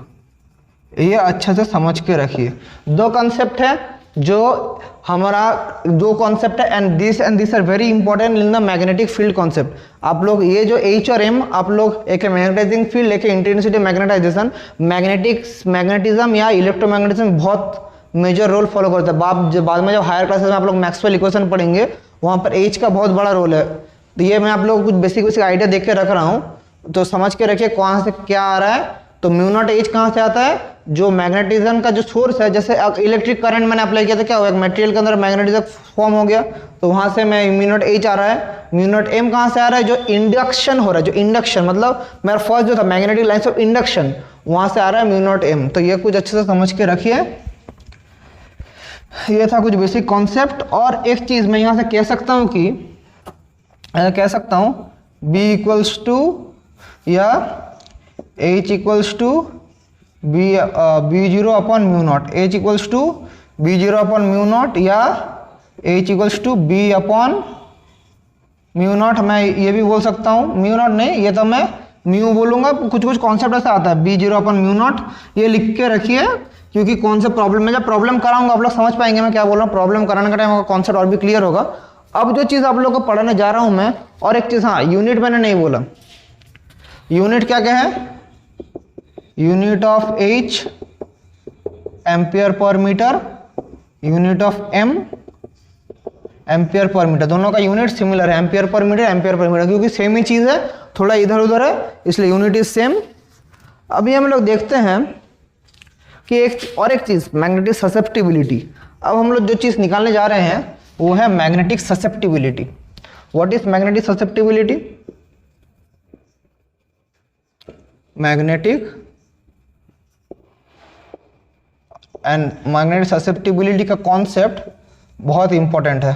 A: ये अच्छा से समझ के रखिए, दो कॉन्सेप्ट है जो हमारा, दो कॉन्सेप्ट है and this are very important in the magnetic field concept. आप लोग ये जो H और M, आप लोग एक मैग्नेटाइजिंग फील्ड, एक इंटेंसिटी मैग्नेटाइजेशन, मैग्नेटिज्म या इलेक्ट्रोमैग्नेटिज्म बहुत मेजर रोल फॉलो करता है। बाद में जब हायर क्लासेस में आप लोग मैक्सवेल इक्वेशन पढ़ेंगे वहाँ पर H का बहुत बड़ा रोल है। तो ये मैं आप लोग कुछ बेसिक आइडिया देख के रख रहा हूँ, तो समझ के रखिए कहाँ से क्या आ रहा है। तो म्यू नॉट H कहाँ से आता है, जो मैग्नेटिज्म का जो सोर्स है, जैसे इलेक्ट्रिक करंट मैंने अप्लाई किया था, क्या हुआ, मटेरियल के अंदर मैग्नेटिज्म फॉर्म हो गया, तो वहां से मैं म्यू नॉट H आ रहा है। म्यू नॉट M कहाँ से आ रहा है, जो इंडक्शन हो रहा है, जो इंडक्शन मतलब मेरा फर्स्ट जो था मैग्नेटिक लाइंस ऑफ इंडक्शन, वहां से आ रहा है म्यू नॉट M। तो ये कुछ अच्छे से समझ के रखिए, ये था कुछ बेसिक कॉन्सेप्ट। और एक चीज मैं यहाँ से कह सकता हूँ कि B इक्वल्स टू या H equals to B0 upon mu not, H equals to B0 upon mu not या H equals to B upon mu not. मैं ये भी बोल सकता हूँ, म्यू नॉट नहीं, ये तो मैं म्यू बोलूंगा, कुछ कॉन्सेप्ट ऐसा आता है B0 अपॉन म्यू नॉट। ये लिख के रखिए क्योंकि कौन सा प्रॉब्लम में, जब प्रॉब्लम कराऊंगा आप लोग समझ पाएंगे मैं क्या बोल रहा हूँ। प्रॉब्लम कराने का टाइम कॉन्सेप्ट और भी क्लियर होगा। अब जो चीज़ आप लोग को पढ़ाने जा रहा हूँ मैं, और एक चीज़, हाँ यूनिट मैंने नहीं बोला, यूनिट क्या क्या है, unit of H ampere per metre, unit of M ampere per metre. दोनों का यूनिट सिमिलर है, एम्पियर पर मीटर, क्योंकि सेम ही चीज़ है, थोड़ा इधर उधर है इसलिए यूनिट इज सेम। अभी हम लोग देखते हैं कि एक चीज़ मैग्नेटिक ससेप्टिबिलिटी। अब हम लोग जो चीज़ निकालने जा रहे हैं वो है magnetic susceptibility. What is magnetic susceptibility? Magnetic and magnetic susceptibility का कॉन्सेप्ट बहुत इंपॉर्टेंट है।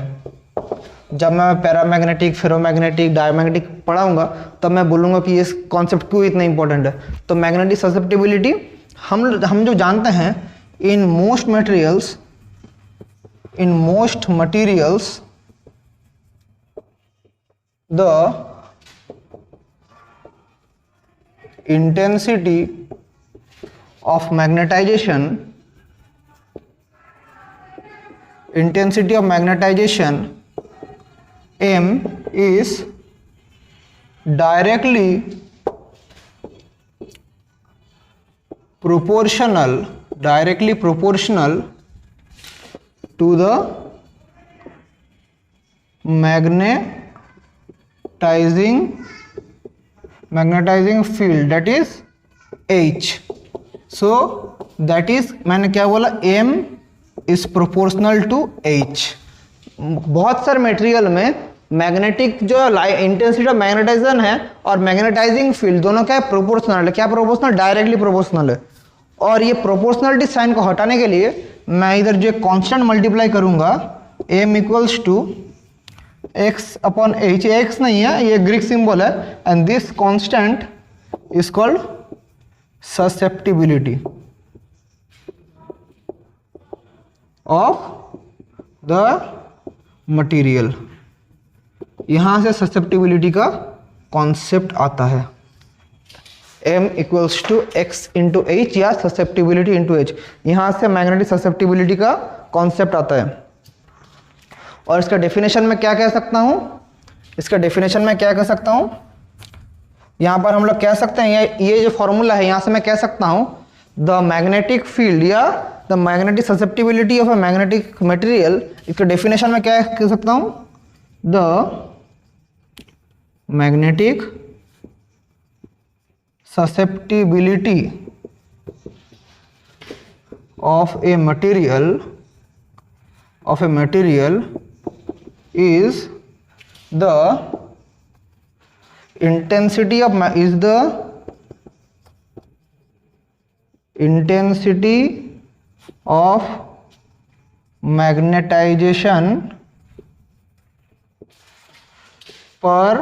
A: जब मैं पैरामैग्नेटिक, फेरोमैग्नेटिक, डायमैग्नेटिक पढ़ाऊंगा तब मैं बोलूँगा कि ये कॉन्सेप्ट क्यों इतना इंपॉर्टेंट है। तो मैग्नेटिक ससेप्टिबिलिटी हम जो जानते हैं, in most materials the intensity of magnetization M is directly proportional to the magnetizing field, that is H. So that is, मैंने क्या बोला, M is proportional to H. बहुत सारे मटेरियल में मैग्नेटिक जो इंटेंसिटी ऑफ मैग्नेटाइजेशन है और magnetising field दोनों क्या है, प्रोपोर्शनल है। क्या प्रोपोर्शनल? डायरेक्टली प्रोपोर्शनल है। और ये प्रोपोर्शनलिटी साइन को हटाने के लिए मैं इधर जो कांस्टेंट मल्टीप्लाई करूंगा, M equals to x upon h, x नहीं है, ये ग्रीक सिंबल है, and this constant is called susceptibility of the material. यहां से ससेप्टिबिलिटी का कॉन्सेप्ट आता है, m equals to x into H या ससेप्टिबिलिटी इंटू एच। यहां से मैग्नेटिक ससेप्टिबिलिटी का कॉन्सेप्ट आता है। और इसका डेफिनेशन में क्या कह सकता हूं, यहां पर हम लोग कह सकते हैं, ये जो फॉर्मूला है, यहां से मैं कह सकता हूं द मैग्नेटिक फील्ड या the magnetic susceptibility of a magnetic material. इसका डेफिनेशन में क्या कह सकता हूं, the magnetic susceptibility of a material is the intensity of magnetization per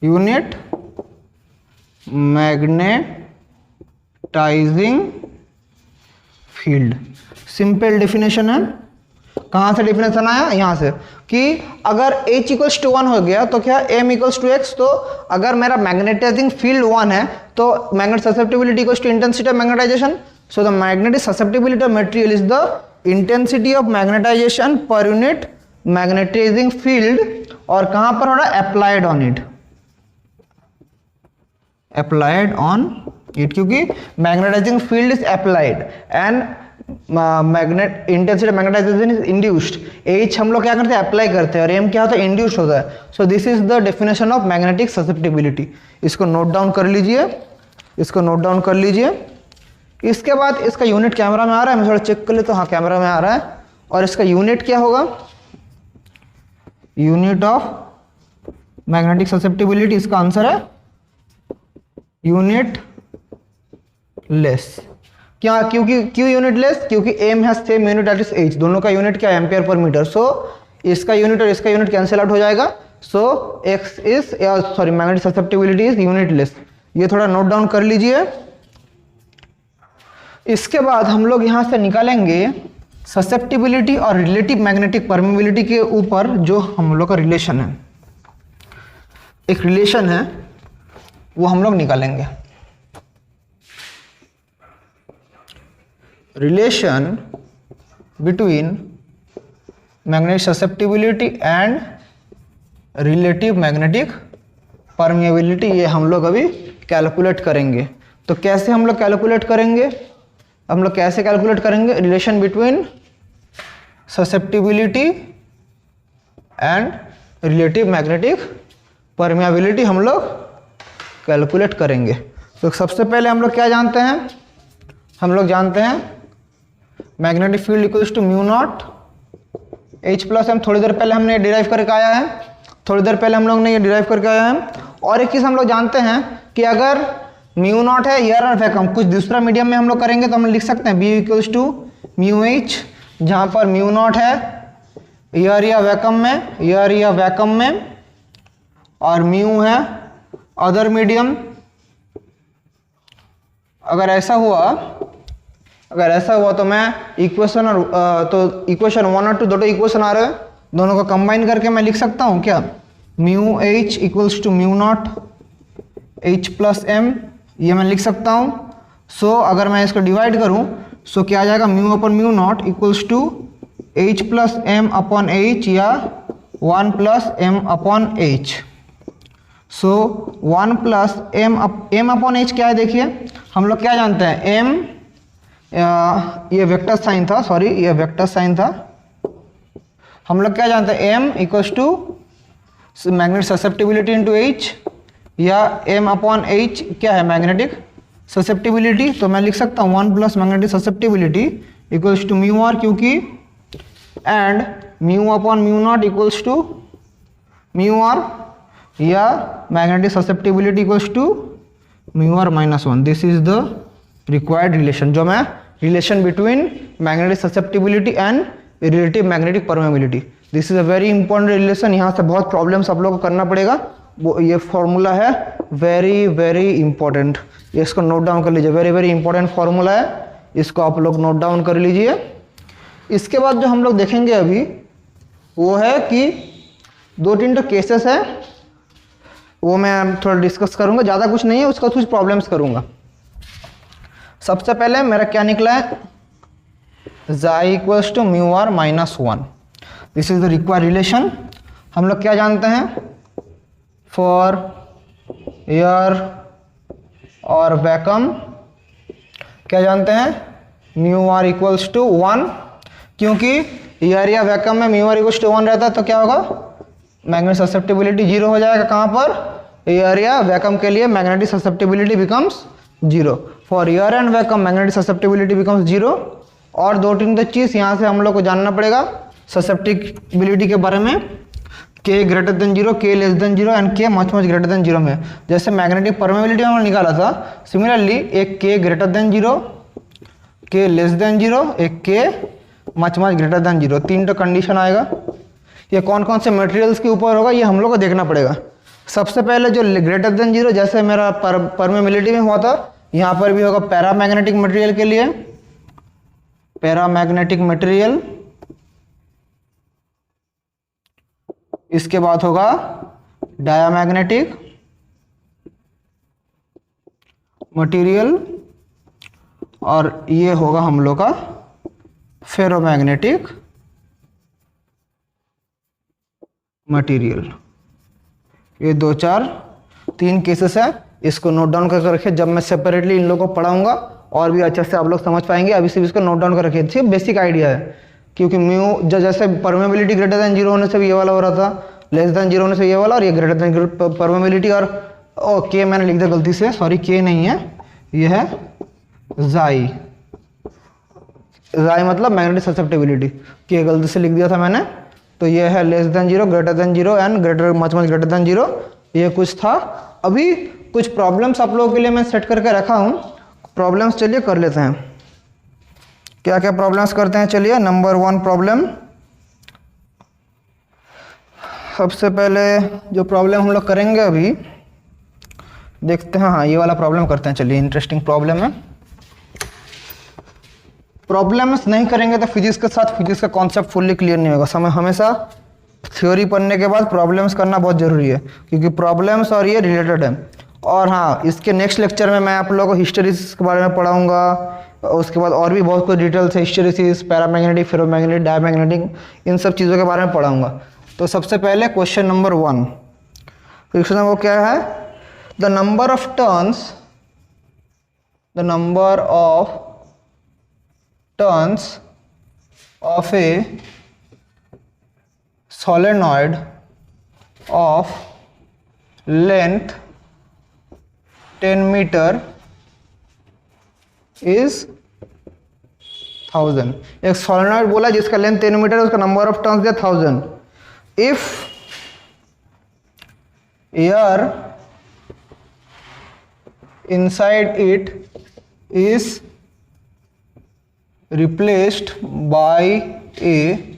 A: unit magnetizing field। Simple definition है। कहां से डेफिनेशन आया? यहां से कि अगर h इक्वल्स टू 1 हो गया तो क्या m इक्वल्स टू x। तो अगर मेरा मैग्नेटाइजिंग फील्ड 1 है तो magnetic susceptibility equals to intensity of magnetization. So the magnetic susceptibility of material is the intensity of magnetization per unit magnetizing field. और कहां पर हो रहा है? अप्लाइड ऑन इट, क्योंकि magnetizing field is applied and magnet intensity magnetization is induced. H हम लोग क्या करते हैं? अप्लाई करते हैं, और एम क्या होता है? इंड्यूस्ड होता है। So this is the definition of magnetic susceptibility. इसको नोट डाउन कर लीजिए, इसके बाद इसका यूनिट कैमरा में आ रहा है, मैं थोड़ा चेक कर लेता हूँ। हाँ, कैमरा में आ रहा है। और इसका यूनिट क्या होगा? यूनिट ऑफ मैग्नेटिक ससेप्टिबिलिटी, इसका आंसर है यूनिट लेस। क्या? क्यों यूनिट लेस? क्योंकि m has same unit that is h। दोनों का यूनिट क्या है? Ampere per metre. सो इसका यूनिट और इसका यूनिट कैंसिल आउट हो जाएगा। So magnetic susceptibility is unit less. ये थोड़ा नोट डाउन कर लीजिए। इसके बाद हम लोग यहां से निकालेंगे ससेप्टिबिलिटी और रिलेटिव मैग्नेटिक परमेबिलिटी के ऊपर जो हम लोग का रिलेशन है, एक रिलेशन है, वो हम लोग निकालेंगे। Relation between magnetic susceptibility and relative magnetic permeability, ये हम लोग अभी कैलकुलेट करेंगे। तो कैसे हम लोग कैलकुलेट करेंगे? Relation between susceptibility and relative magnetic permeability हम लोग कैलकुलेट करेंगे। तो सबसे पहले हम लोग क्या जानते हैं? हम लोग जानते हैं magnetic field equals to mu not H plus M। थोड़ी देर पहले हमने डिराइव करके आया है। और एक चीज़ हम लोग जानते हैं कि अगर म्यू नॉट है एयर और वैक्यूम, कुछ दूसरा मीडियम में हम लोग करेंगे तो हम लिख सकते हैं B equals to mu H, जहाँ पर म्यू नॉट है एयर या वैक्यूम में, एयर या वैक्यूम में, और म्यू है अदर मीडियम। अगर ऐसा हुआ तो मैं इक्वेशन और तो इक्वेशन 1 और 2 दोनों इक्वेशन आ रहे हैं, दोनों को कंबाइन करके मैं लिख सकता हूँ क्या, mu H equals to mu not H plus M, ये मैं लिख सकता हूँ। सो अगर मैं इसको डिवाइड करूँ सो क्या आ जाएगा, mu upon mu not equals to H plus M upon H या 1 plus M upon H. So 1 plus M upon H क्या है, देखिए हम लोग क्या जानते हैं, एम ये वेक्टर साइन था, सॉरी ये वेक्टर साइन था, हम लोग क्या जानते हैं, M equals to magnetic susceptibility into H, या एम अपॉन एच क्या है, मैग्नेटिक ससेप्टिबिलिटी। तो मैं लिख सकता हूँ 1 plus magnetic susceptibility equals to mu R, क्योंकि and mu upon mu not equals to mu R, या magnetic susceptibility equals to mu are minus 1। This is the required relation, जो मैं relation between magnetic susceptibility and relative magnetic permeability, this is a very important relation. यहाँ से बहुत problems आप लोगों को करना पड़ेगा, वो ये फॉर्मूला है वेरी वेरी इंपॉर्टेंट, इसको नोट डाउन कर लीजिए, वेरी वेरी इंपॉर्टेंट फॉर्मूला है, इसको आप लोग नोट डाउन कर लीजिए। इसके बाद जो हम लोग देखेंगे अभी वो है कि 2-3 तो केसेस है, वो मैं थोड़ा डिस्कस करूंगा, ज़्यादा कुछ नहीं है, उसका कुछ प्रॉब्लम्स करूंगा। सबसे पहले मेरा क्या निकला है, chi equals to mu are minus 1, this is the required relation. हम लोग क्या जानते हैं, फॉर एयर और वैक्यूम क्या जानते हैं, म्यू आर इक्वल्स टू 1, क्योंकि एयर या वैक्यूम में म्यू आर इक्वल्स टू 1 रहता है तो क्या होगा, मैग्नेटिक ससेप्टिबिलिटी 0 हो जाएगा। कहाँ पर, एयर या वैक्यूम के लिए magnetic susceptibility becomes 0, for air and vacuum magnetic susceptibility becomes 0। और 2-3 तो चीज़ यहाँ से हम लोग को जानना पड़ेगा ससेप्टिबिलिटी के बारे में, के ग्रेटर देन 0, के लेस देन 0 एंड के मच मच ग्रेटर देन 0 में। जैसे मैग्नेटिक परमेबिलिटी हमने निकाला था, सिमिलरली एक के ग्रेटर देन 0, के लेस देन 0, एक के मच मच ग्रेटर देन 0, 3 तो कंडीशन आएगा। ये कौन कौन से मटेरियल्स के ऊपर होगा ये हम लोग को देखना पड़ेगा। सबसे पहले जो ग्रेटर देन 0, जैसे मेरा परमेबिलिटी में हुआ था, यहाँ पर भी होगा पैरामैग्नेटिक मटेरियल के लिए, पैरामैग्नेटिक मटेरियल। इसके बाद होगा डायामैग्नेटिक मटेरियल, और ये होगा हम लोग का फेरोमैग्नेटिक मटेरियल। ये 2-4-3 केसेस है, इसको नोट डाउन करके रखिए, जब मैं सेपरेटली इन लोगों को पढ़ाऊंगा और भी अच्छे से आप लोग समझ पाएंगे। अभी सिर्फ इसको नोट डाउन कर रखिए, ठीक, बेसिक आइडिया है, क्योंकि म्यू जैसे परमेबिलिटी ग्रेटर देन 0 होने से भी ये वाला हो रहा था, लेस देन 0 होने से ये वाला, और ये ग्रेटर देन परमेबिलिटी, और के मैंने लिख दिया गलती से, सॉरी के नहीं है, ये है जाई, जाई मतलब मैग्नेटिक ससेप्टिबिलिटी, के गलती से लिख दिया था मैंने। तो ये है less than 0, greater than 0 and greater much much greater then 0, ये कुछ था। अभी कुछ प्रॉब्लम्स आप लोगों के लिए मैं सेट करके रखा हूँ, प्रॉब्लम्स चलिए कर लेते हैं। क्या क्या प्रॉब्लम्स करते हैं, चलिए। नंबर 1 प्रॉब्लम, सबसे पहले जो प्रॉब्लम हम लोग करेंगे अभी देखते हैं, हाँ ये वाला प्रॉब्लम करते हैं, चलिए, इंटरेस्टिंग प्रॉब्लम है। प्रॉब्लम्स नहीं करेंगे तो फिजिक्स के साथ फिजिक्स का कॉन्सेप्ट फुल्ली क्लियर नहीं होगा। समय हमेशा थ्योरी पढ़ने के बाद प्रॉब्लम्स करना बहुत ज़रूरी है, क्योंकि प्रॉब्लम्स और ये रिलेटेड है। और हाँ, इसके नेक्स्ट लेक्चर में मैं आप लोगों को हिस्टेरिसिस के बारे में पढ़ाऊँगा, उसके बाद और भी बहुत कुछ डिटेल्स है, हिस्टेरिसिस, पैरामैग्नेटिक, फेरोमैग्नेटिक, डायमैग्नेटिक, इन सब चीज़ों के बारे में पढ़ाऊँगा। तो सबसे पहले क्वेश्चन नंबर 1, क्वेश्चन वो क्या है, the number of turns, the number of turns of A solenoid of length 10 meter is 1000। एक सोलेनॉइड बोला जिसका लेंथ 10 मीटर है, उसका नंबर ऑफ टर्न्स दिया 1000। If air inside it is replaced by a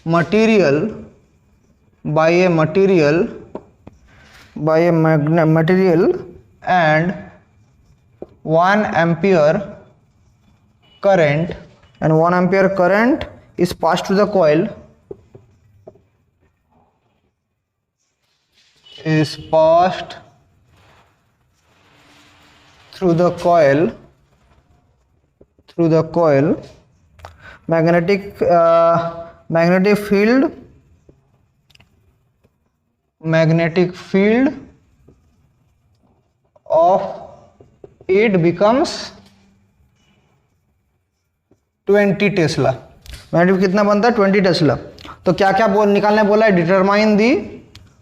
A: material and 1 ampere current is passed through the coil, magnetic field of it becomes 20 Tesla. Magnetic कितना बनता है 20 Tesla. तो क्या क्या निकालने बोला है, डिटरमाइन दी।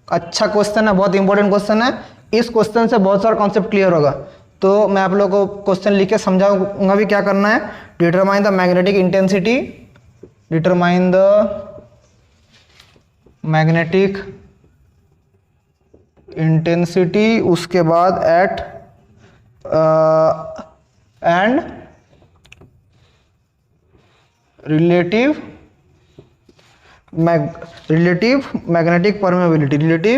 A: अच्छा क्वेश्चन है, बहुत इंपॉर्टेंट क्वेश्चन है। इस क्वेश्चन से बहुत सारा कॉन्सेप्ट क्लियर होगा। तो मैं आप लोगों को क्वेश्चन लिख के समझाऊंगा भी क्या करना है। Determine the magnetic intensity, determine the magnetic intensity, उसके बाद at end relative magnetic permeability,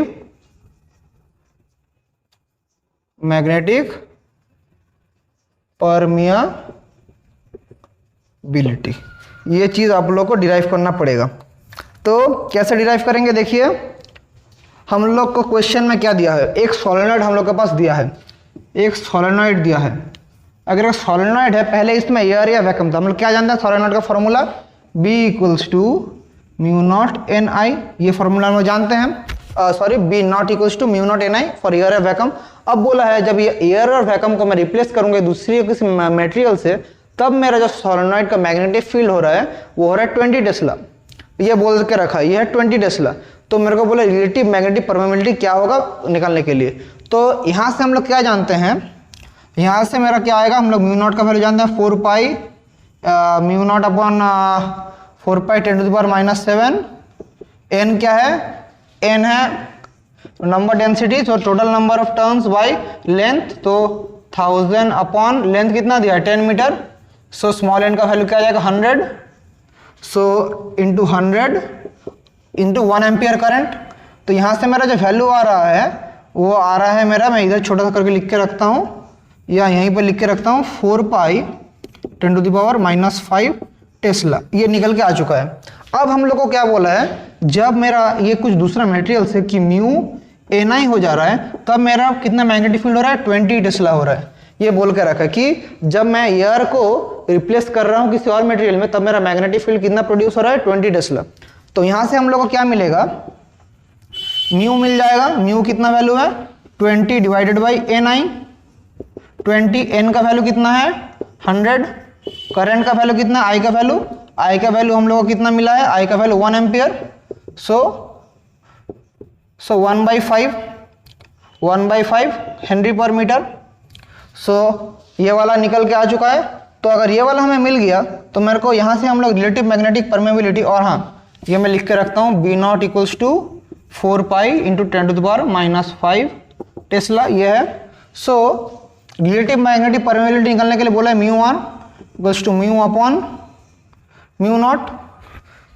A: ये चीज़ आप लोग को डिराइव करना पड़ेगा। तो कैसे डिराइव करेंगे, देखिए हम लोग को क्वेश्चन में क्या दिया है, एक सोलेनॉइड हम लोग के पास दिया है, एक सोलेनॉइड दिया है। अगर एक सोलेनॉइड है, पहले इसमें एयर या वैक्यूम था, हम लोग क्या जानते हैं सोलेनॉइड का formula B equals to mu not NI, ये फॉर्मूला हम लोग जानते हैं। B not equals to mu not NI for air या वैक्यूम। अब बोला है जब ये एयर और वैक्यूम को मैं रिप्लेस करूंगा दूसरी किसी मटेरियल से, तब मेरा जो सोलेनॉइड का मैग्नेटिक फील्ड हो रहा है वो हो रहा है 20 टेस्ला। ये बोल के रखा है, ये है 20 टेस्ला। तो मेरे को बोला रिलेटिव मैग्नेटिक परमेबिलिटी क्या होगा निकालने के लिए। तो यहाँ से हम लोग क्या जानते हैं, यहाँ से मेरा क्या आएगा, हम लोग म्यू नॉट का वैल्यू जानते हैं 4 पाई mu naught upon 4 pi 10⁻⁷। n क्या है, n है नंबर डेंसिटी, तो total number of turns by length, तो 1000 अपॉन लेंथ कितना दिया है 10 मीटर। सो स्मॉल n का वैल्यू क्या आ जाएगा 100, so into 100 into 1 ampere current. तो यहाँ से मेरा जो वैल्यू आ रहा है वो आ रहा है मेरा, मैं इधर छोटा सा करके लिख के रखता हूँ या यहीं पर लिख के रखता हूँ, 4 पाई 10⁻⁵ टेस्ला। ये निकल के आ चुका है। अब हम लोग को क्या बोला है, जब मेरा ये कुछ दूसरा मटेरियल से कि म्यू NI हो जा रहा है, तब मेरा कितना मैग्नेटिक फील्ड हो रहा है 20 टेस्ला हो रहा है। ये बोल के रखा कि जब मैं एयर को रिप्लेस कर रहा हूँ किसी और मटेरियल में, तब मेरा मैग्नेटिक फील्ड कितना प्रोड्यूस हो रहा है 20 टेस्ला। तो यहाँ से हम लोग को क्या मिलेगा, म्यू मिल जाएगा। म्यू कितना वैल्यू है 20 डिवाइडेड बाई NI, 20 n का वैल्यू कितना है 100, करंट का वैल्यू कितना, I का वैल्यू हम लोग को कितना मिला है, I का वैल्यू 1 एम्पियर। सो 1/5 हेनरी पर मीटर। सो ये वाला निकल के आ चुका है। तो अगर ये वाला हमें मिल गया तो मेरे को यहाँ से हम लोग रिलेटिव मैग्नेटिक परमेबिलिटी, और हाँ ये मैं लिख के रखता हूँ B not equals to 4 pi into 10⁻⁵ tesla, ये है। सो रिलेटिव मैग्नेटिक परमेबिलिटी निकालने के लिए बोला है μ1 equals to mu upon mu not,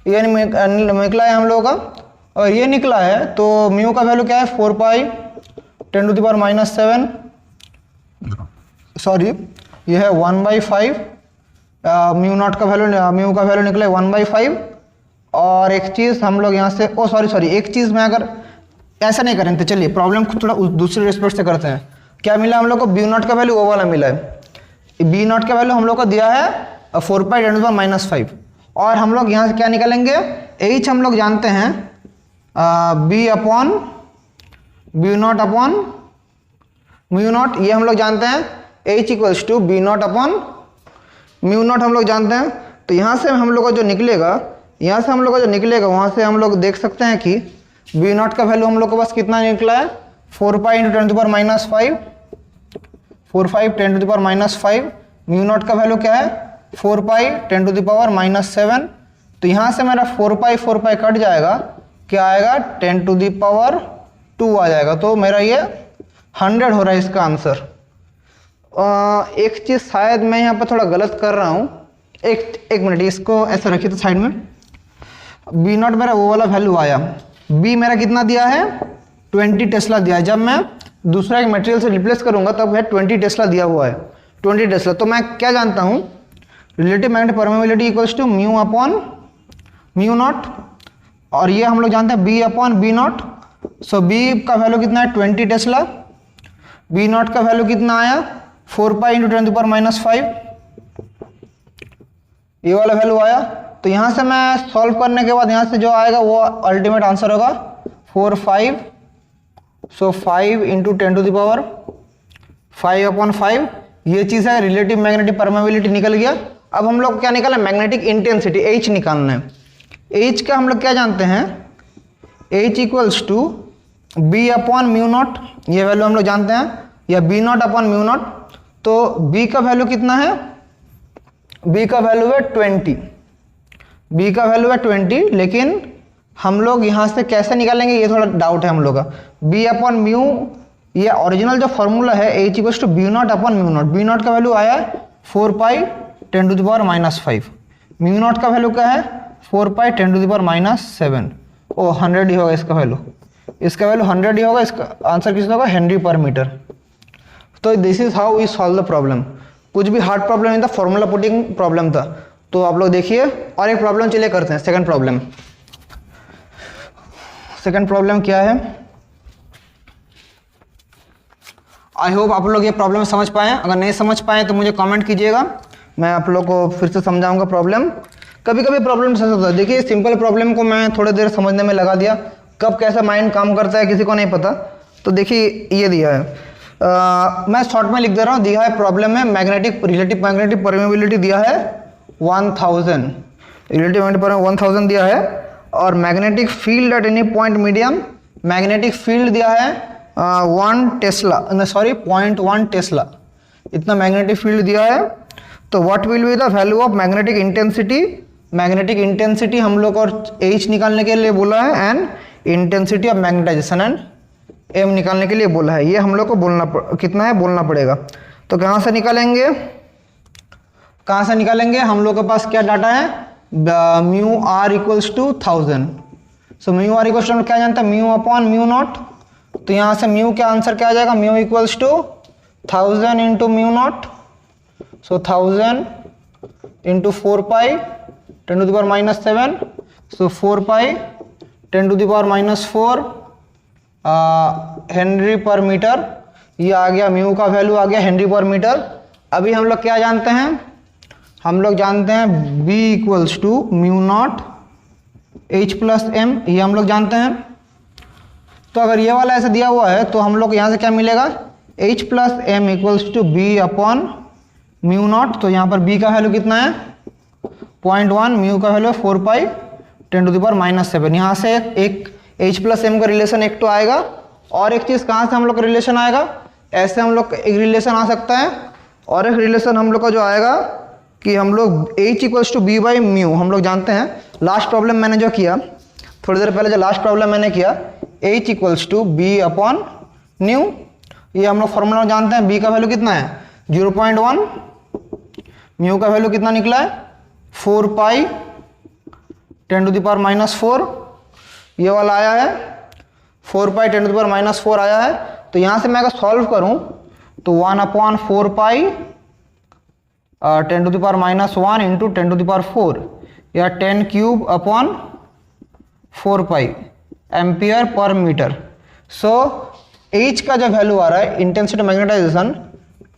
A: ये निकला है हम लोगों का। और ये निकला है तो म्यू का वैल्यू क्या है 4 पाई 10⁻⁷, सॉरी ये है 1/5, म्यू नॉट का वैल्यू, म्यू का वैल्यू निकला है 1/5। और एक चीज़ हम लोग यहाँ से, सॉरी एक चीज़ मैं अगर ऐसा नहीं करेंगे, चलिए प्रॉब्लम को थोड़ा दूसरे रिस्पेक्ट से करते हैं। क्या मिला हम लोग को, B नॉट का वैल्यू वो वाला मिला है। B नॉट का वैल्यू हम लोग को दिया है 4 पाई 10⁻⁵, और हम लोग यहाँ से क्या निकालेंगे, H हम लोग जानते हैं B upon B not upon mu not, ये हम लोग जानते हैं H equals to B not upon mu not हम लोग जानते हैं। तो यहाँ से हम लोग का जो निकलेगा, वहाँ से हम लोग देख सकते हैं कि B नॉट का वैल्यू हम लोग के पास कितना निकला है 4 पाई इंटू 10⁻⁵, 10⁻⁵। म्यू नॉट का वैल्यू क्या है 4 पाई 10⁻⁷। तो यहाँ से मेरा 4 पाई कट जाएगा, क्या आएगा 10⁻² आ जाएगा। तो मेरा ये 100 हो रहा है इसका आंसर। एक चीज़ शायद मैं यहाँ पर थोड़ा गलत कर रहा हूँ, एक मिनट, इसको ऐसा रखिए तो साइड में। बी नॉट मेरा वो वाला वैल्यू आया, बी मेरा कितना दिया है 20 टेस्ला दिया है। जब मैं दूसरा एक मटेरियल से रिप्लेस करूंगा तब है 20 टेस्ला दिया हुआ है, 20 टेस्ला। तो मैं क्या जानता हूँ, relative magnetic permeability equals to mu upon mu not, और ये हम लोग जानते हैं B upon B not. So B का वैल्यू कितना है 20 टेस्ला, बी नॉट का वैल्यू कितना आया 4 पाई इंटू 10⁻⁵, ये वाला वैल्यू आया। तो यहाँ से मैं सॉल्व करने के बाद यहाँ से जो आएगा वो अल्टीमेट आंसर होगा 4 5, सो 5 इंटू 10⁵, ये चीज़ है। रिलेटिव मैग्नेटिक परमेबिलिटी निकल गया। अब हम लोग क्या निकालना है, मैग्नेटिक इंटेंसिटी H निकालना है। H का हम लोग क्या जानते हैं, H equals to B upon mu not, ये वैल्यू हम लोग जानते हैं, या B not upon mu not. तो B का वैल्यू कितना है, B का वैल्यू है 20, B का वैल्यू है 20, लेकिन हम लोग यहाँ से कैसे निकालेंगे ये थोड़ा डाउट है हम लोग का। बी अपॉन म्यू, ये ओरिजिनल जो फॉर्मूला है H equals to B not upon mu not. B not का वैल्यू आया है 4 पाई 10⁻⁵, म्यू नॉट का वैल्यू क्या है 4 पाई 10⁻⁷। ओ 100 ही होगा इसका वैल्यू, इसका वैल्यू 100 ही होगा। इसका आंसर कितना होगा, हेनरी पर मीटर। तो this is how we solve the problem. कुछ भी हार्ड प्रॉब्लम नहीं था, फॉर्मूला पुटिंग प्रॉब्लम था। तो आप लोग देखिए, और एक प्रॉब्लम चलिए करते हैं, सेकंड प्रॉब्लम। सेकंड प्रॉब्लम क्या है, आई होप आप लोग ये प्रॉब्लम समझ पाए। अगर नहीं समझ पाए तो मुझे कमेंट कीजिएगा, मैं आप लोग को फिर से समझाऊंगा प्रॉब्लम। कभी कभी प्रॉब्लम समझ होता है, देखिए सिंपल प्रॉब्लम को मैं थोड़ी देर समझने में लगा दिया, कब कैसा माइंड काम करता है किसी को नहीं पता। तो देखिए ये दिया है, मैं शॉर्ट में लिख दे रहा हूँ। दिया है प्रॉब्लम में मैग्नेटिक, रिलेटिव मैग्नेटिक परमेबिलिटी दिया है 1000, रिलेटिव मैग्नेटिक परमेबिलिटी 1000 दिया है, और magnetic field at any point medium, magnetic field दिया है 1 टेस्ला, सॉरी 0.1 टेस्ला, इतना मैग्नेटिक फील्ड दिया है। तो what will be the value of magnetic intensity, magnetic intensity हम लोग और H निकालने के लिए बोला है, and intensity of magnetization and M निकालने के लिए बोला है। ये हम लोग को कितना है बोलना पड़ेगा। तो कहाँ से निकालेंगे, कहाँ से निकालेंगे, हम लोग के पास क्या डाटा है, mu are equals to 1000। So mu are equals to क्या जानते हैं, म्यू अपॉन म्यू नॉट। तो यहाँ से म्यू का आंसर क्या आ जाएगा, mu equals to 1000 into mu not. So 1000 into 4 pi 10⁻⁷, so 4 pi 10⁻⁴ henry per metre. ये आ गया, म्यू का वैल्यू आ गया हेनरी पर मीटर। अभी हम लोग क्या जानते हैं, हम लोग जानते हैं B equals to mu not H plus M, ये हम लोग जानते हैं। तो अगर ये वाला ऐसे दिया हुआ है तो हम लोग यहाँ से क्या मिलेगा, H plus M equals to B upon mu not. तो यहाँ पर B का वैल्यू कितना है 0.1, म्यू का वैल्यू 4 पाई 10⁻⁷। यहाँ से एक H प्लस M का रिलेशन एक तो आएगा, और एक चीज़ कहाँ से हम लोग का रिलेशन आएगा, ऐसे हम लोग एक रिलेशन आ सकता है, और एक रिलेशन हम लोग का जो आएगा कि हम लोग H equals to B by mu, हम लोग जानते हैं लास्ट प्रॉब्लम मैंने जो किया थोड़ी देर पहले, जो लास्ट प्रॉब्लम मैंने किया H equals to B upon mu, ये हम लोग फॉर्मूला जानते हैं। B का वैल्यू कितना है 0.1, म्यू का वैल्यू कितना निकला है 4 पाई 10⁻⁴, ये वाला आया है 4 पाई 10⁻⁴ आया है। तो यहाँ से मैं अगर सॉल्व करूँ तो 1/4 पाई 10⁻⁻1 इंटू 10⁻⁴, या 10 क्यूब अपॉन 4 पाई एम्पियर पर मीटर। सो H का जो वैल्यू आ रहा है इंटेंसिटी मैग्नेटाइजेशन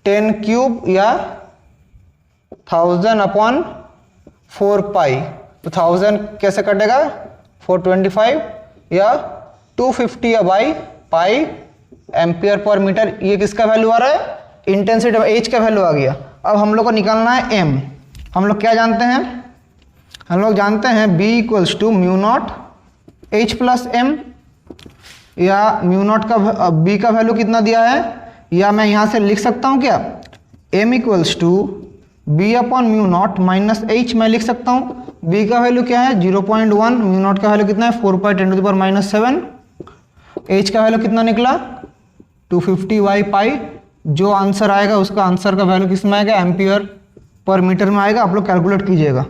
A: 10 क्यूब या 1000 अपॉन 4 पाई। तो 1000 कैसे कटेगा 425 या 250 by pi ampere per metre. ये किसका वैल्यू आ रहा है, इंटेंसिटी H का वैल्यू आ गया। अब हम लोग को निकालना है M। हम लोग क्या जानते हैं, हम लोग जानते हैं B equals to mu not H plus M, या म्यू नॉट का B का वैल्यू कितना दिया है, या मैं यहाँ से लिख सकता हूँ क्या, M equals to B upon mu not minus H मैं लिख सकता हूँ। B का वैल्यू क्या है 0.1, म्यू नॉट का वैल्यू कितना है 4 पाई 10⁻⁷, H का वैल्यू कितना निकला 250 बाई पाई जो आंसर आएगा उसका आंसर का वैल्यू किस में आएगा, एम्पियर पर मीटर में आएगा। आप लोग कैलकुलेट कीजिएगा।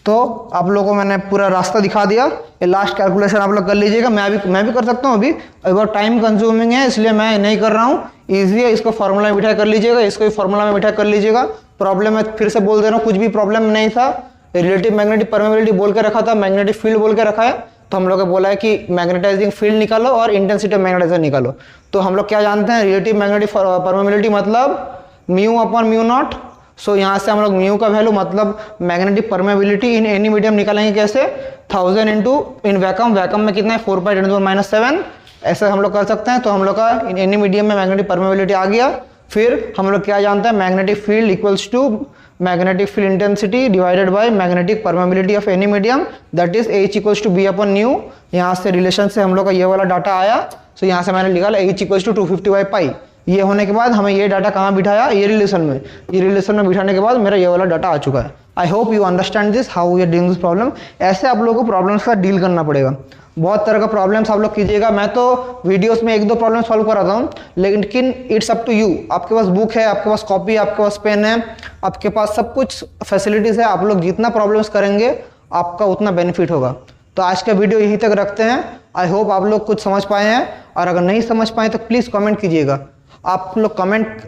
A: तो आप लोगों को मैंने पूरा रास्ता दिखा दिया, ये लास्ट कैलकुलेशन आप लोग कर लीजिएगा। मैं भी कर सकता हूँ अभी, बहुत टाइम कंज्यूमिंग है इसलिए मैं नहीं कर रहा हूँ। ईजी है, इसको फॉर्मूला में बिठा कर लीजिएगा, इसको भी फॉर्मूला में बिठा कर लीजिएगा। प्रॉब्लम मैं फिर से बोल दे रहा हूँ, कुछ भी प्रॉब्लम नहीं था। रिलेटिव मैग्नेटिक परमेबिलिटी बोल के रखा था, मैग्नेटिक फील्ड बोल के रखा है। तो हम लोग को बोला है कि मैग्नेटाइजिंग फील्ड निकालो और इंटेंसिटी ऑफ मैग्नेटाइजेशन निकालो। तो हम लोग क्या जानते हैं, रिलेटिव मैग्नेटिक परमेबिलिटी मतलब म्यू अपॉन म्यू नॉट। सो यहाँ से हम लोग म्यू का वैल्यू मतलब मैग्नेटिक परमेबिलिटी इन एनी मीडियम निकालेंगे कैसे, 1000 इंटू इन वैक्यूम, वैक्यूम में कितना है 4/10⁻⁷, ऐसे हम लोग कर सकते हैं। तो हम लोग का इन एनी मीडियम में मैग्नेटिक परमेबिलिटी आ गया। फिर हम लोग क्या जानते हैं, magnetic field equals to magnetic field intensity divided by magnetic permeability of any medium, that is H equals to B upon mu. यहाँ से रिलेशन से हम लोग का ये वाला डाटा आया। सो यहाँ से मैंने निकाला H इक्वल्स टू 250/π। ये होने के बाद हमें ये डाटा कहाँ बिठाया, ये रिलेशन में, ये रिलेशन में बिठाने के बाद मेरा ये वाला डाटा आ चुका है। I hope you understand this, how you dealing this problem. ऐसे आप लोगों को प्रॉब्लम्स का डील करना पड़ेगा। बहुत तरह का प्रॉब्लम्स आप लोग कीजिएगा। मैं तो वीडियोस में 1-2 प्रॉब्लम सॉल्व कराता हूँ, लेकिन इट्स अप टू यू। आपके पास बुक है, आपके पास कॉपी है, आपके पास पेन है, आपके पास सब कुछ फैसिलिटीज़ है। आप लोग जितना प्रॉब्लम्स करेंगे आपका उतना बेनिफिट होगा। तो आज का वीडियो यहीं तक रखते हैं। आई होप आप लोग कुछ समझ पाए हैं, और अगर नहीं समझ पाए तो प्लीज़ कमेंट कीजिएगा। आप लोग कमेंट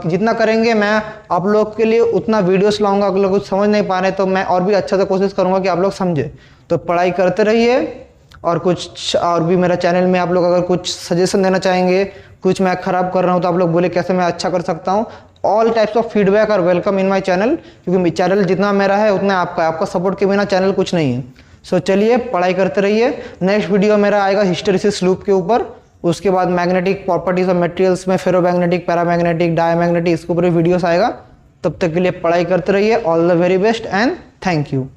A: जितना करेंगे मैं आप लोग के लिए उतना वीडियोस लाऊंगा। अगर लोग कुछ समझ नहीं पा रहे तो मैं और भी अच्छा से कोशिश करूंगा कि आप लोग समझे। तो पढ़ाई करते रहिए, और कुछ और भी मेरा चैनल में आप लोग अगर कुछ सजेशन देना चाहेंगे, कुछ मैं ख़राब कर रहा हूँ तो आप लोग बोले कैसे मैं अच्छा कर सकता हूँ। All types of feedback are welcome in my channel, क्योंकि चैनल जितना मेरा है उतना आपका है। आपका सपोर्ट के बिना चैनल कुछ नहीं है। सो चलिए पढ़ाई करते रहिए। नेक्स्ट वीडियो मेरा आएगा हिस्टैरिसीस लूप के ऊपर, उसके बाद मैग्नेटिक प्रॉपर्टीज ऑफ मटेरियल्स में फेरोमैग्नेटिक, पैरामैग्नेटिक, डायमैग्नेटिक, इसके ऊपर वीडियोस आएगा। तब तक के लिए पढ़ाई करते रहिए। All the very best and thank you.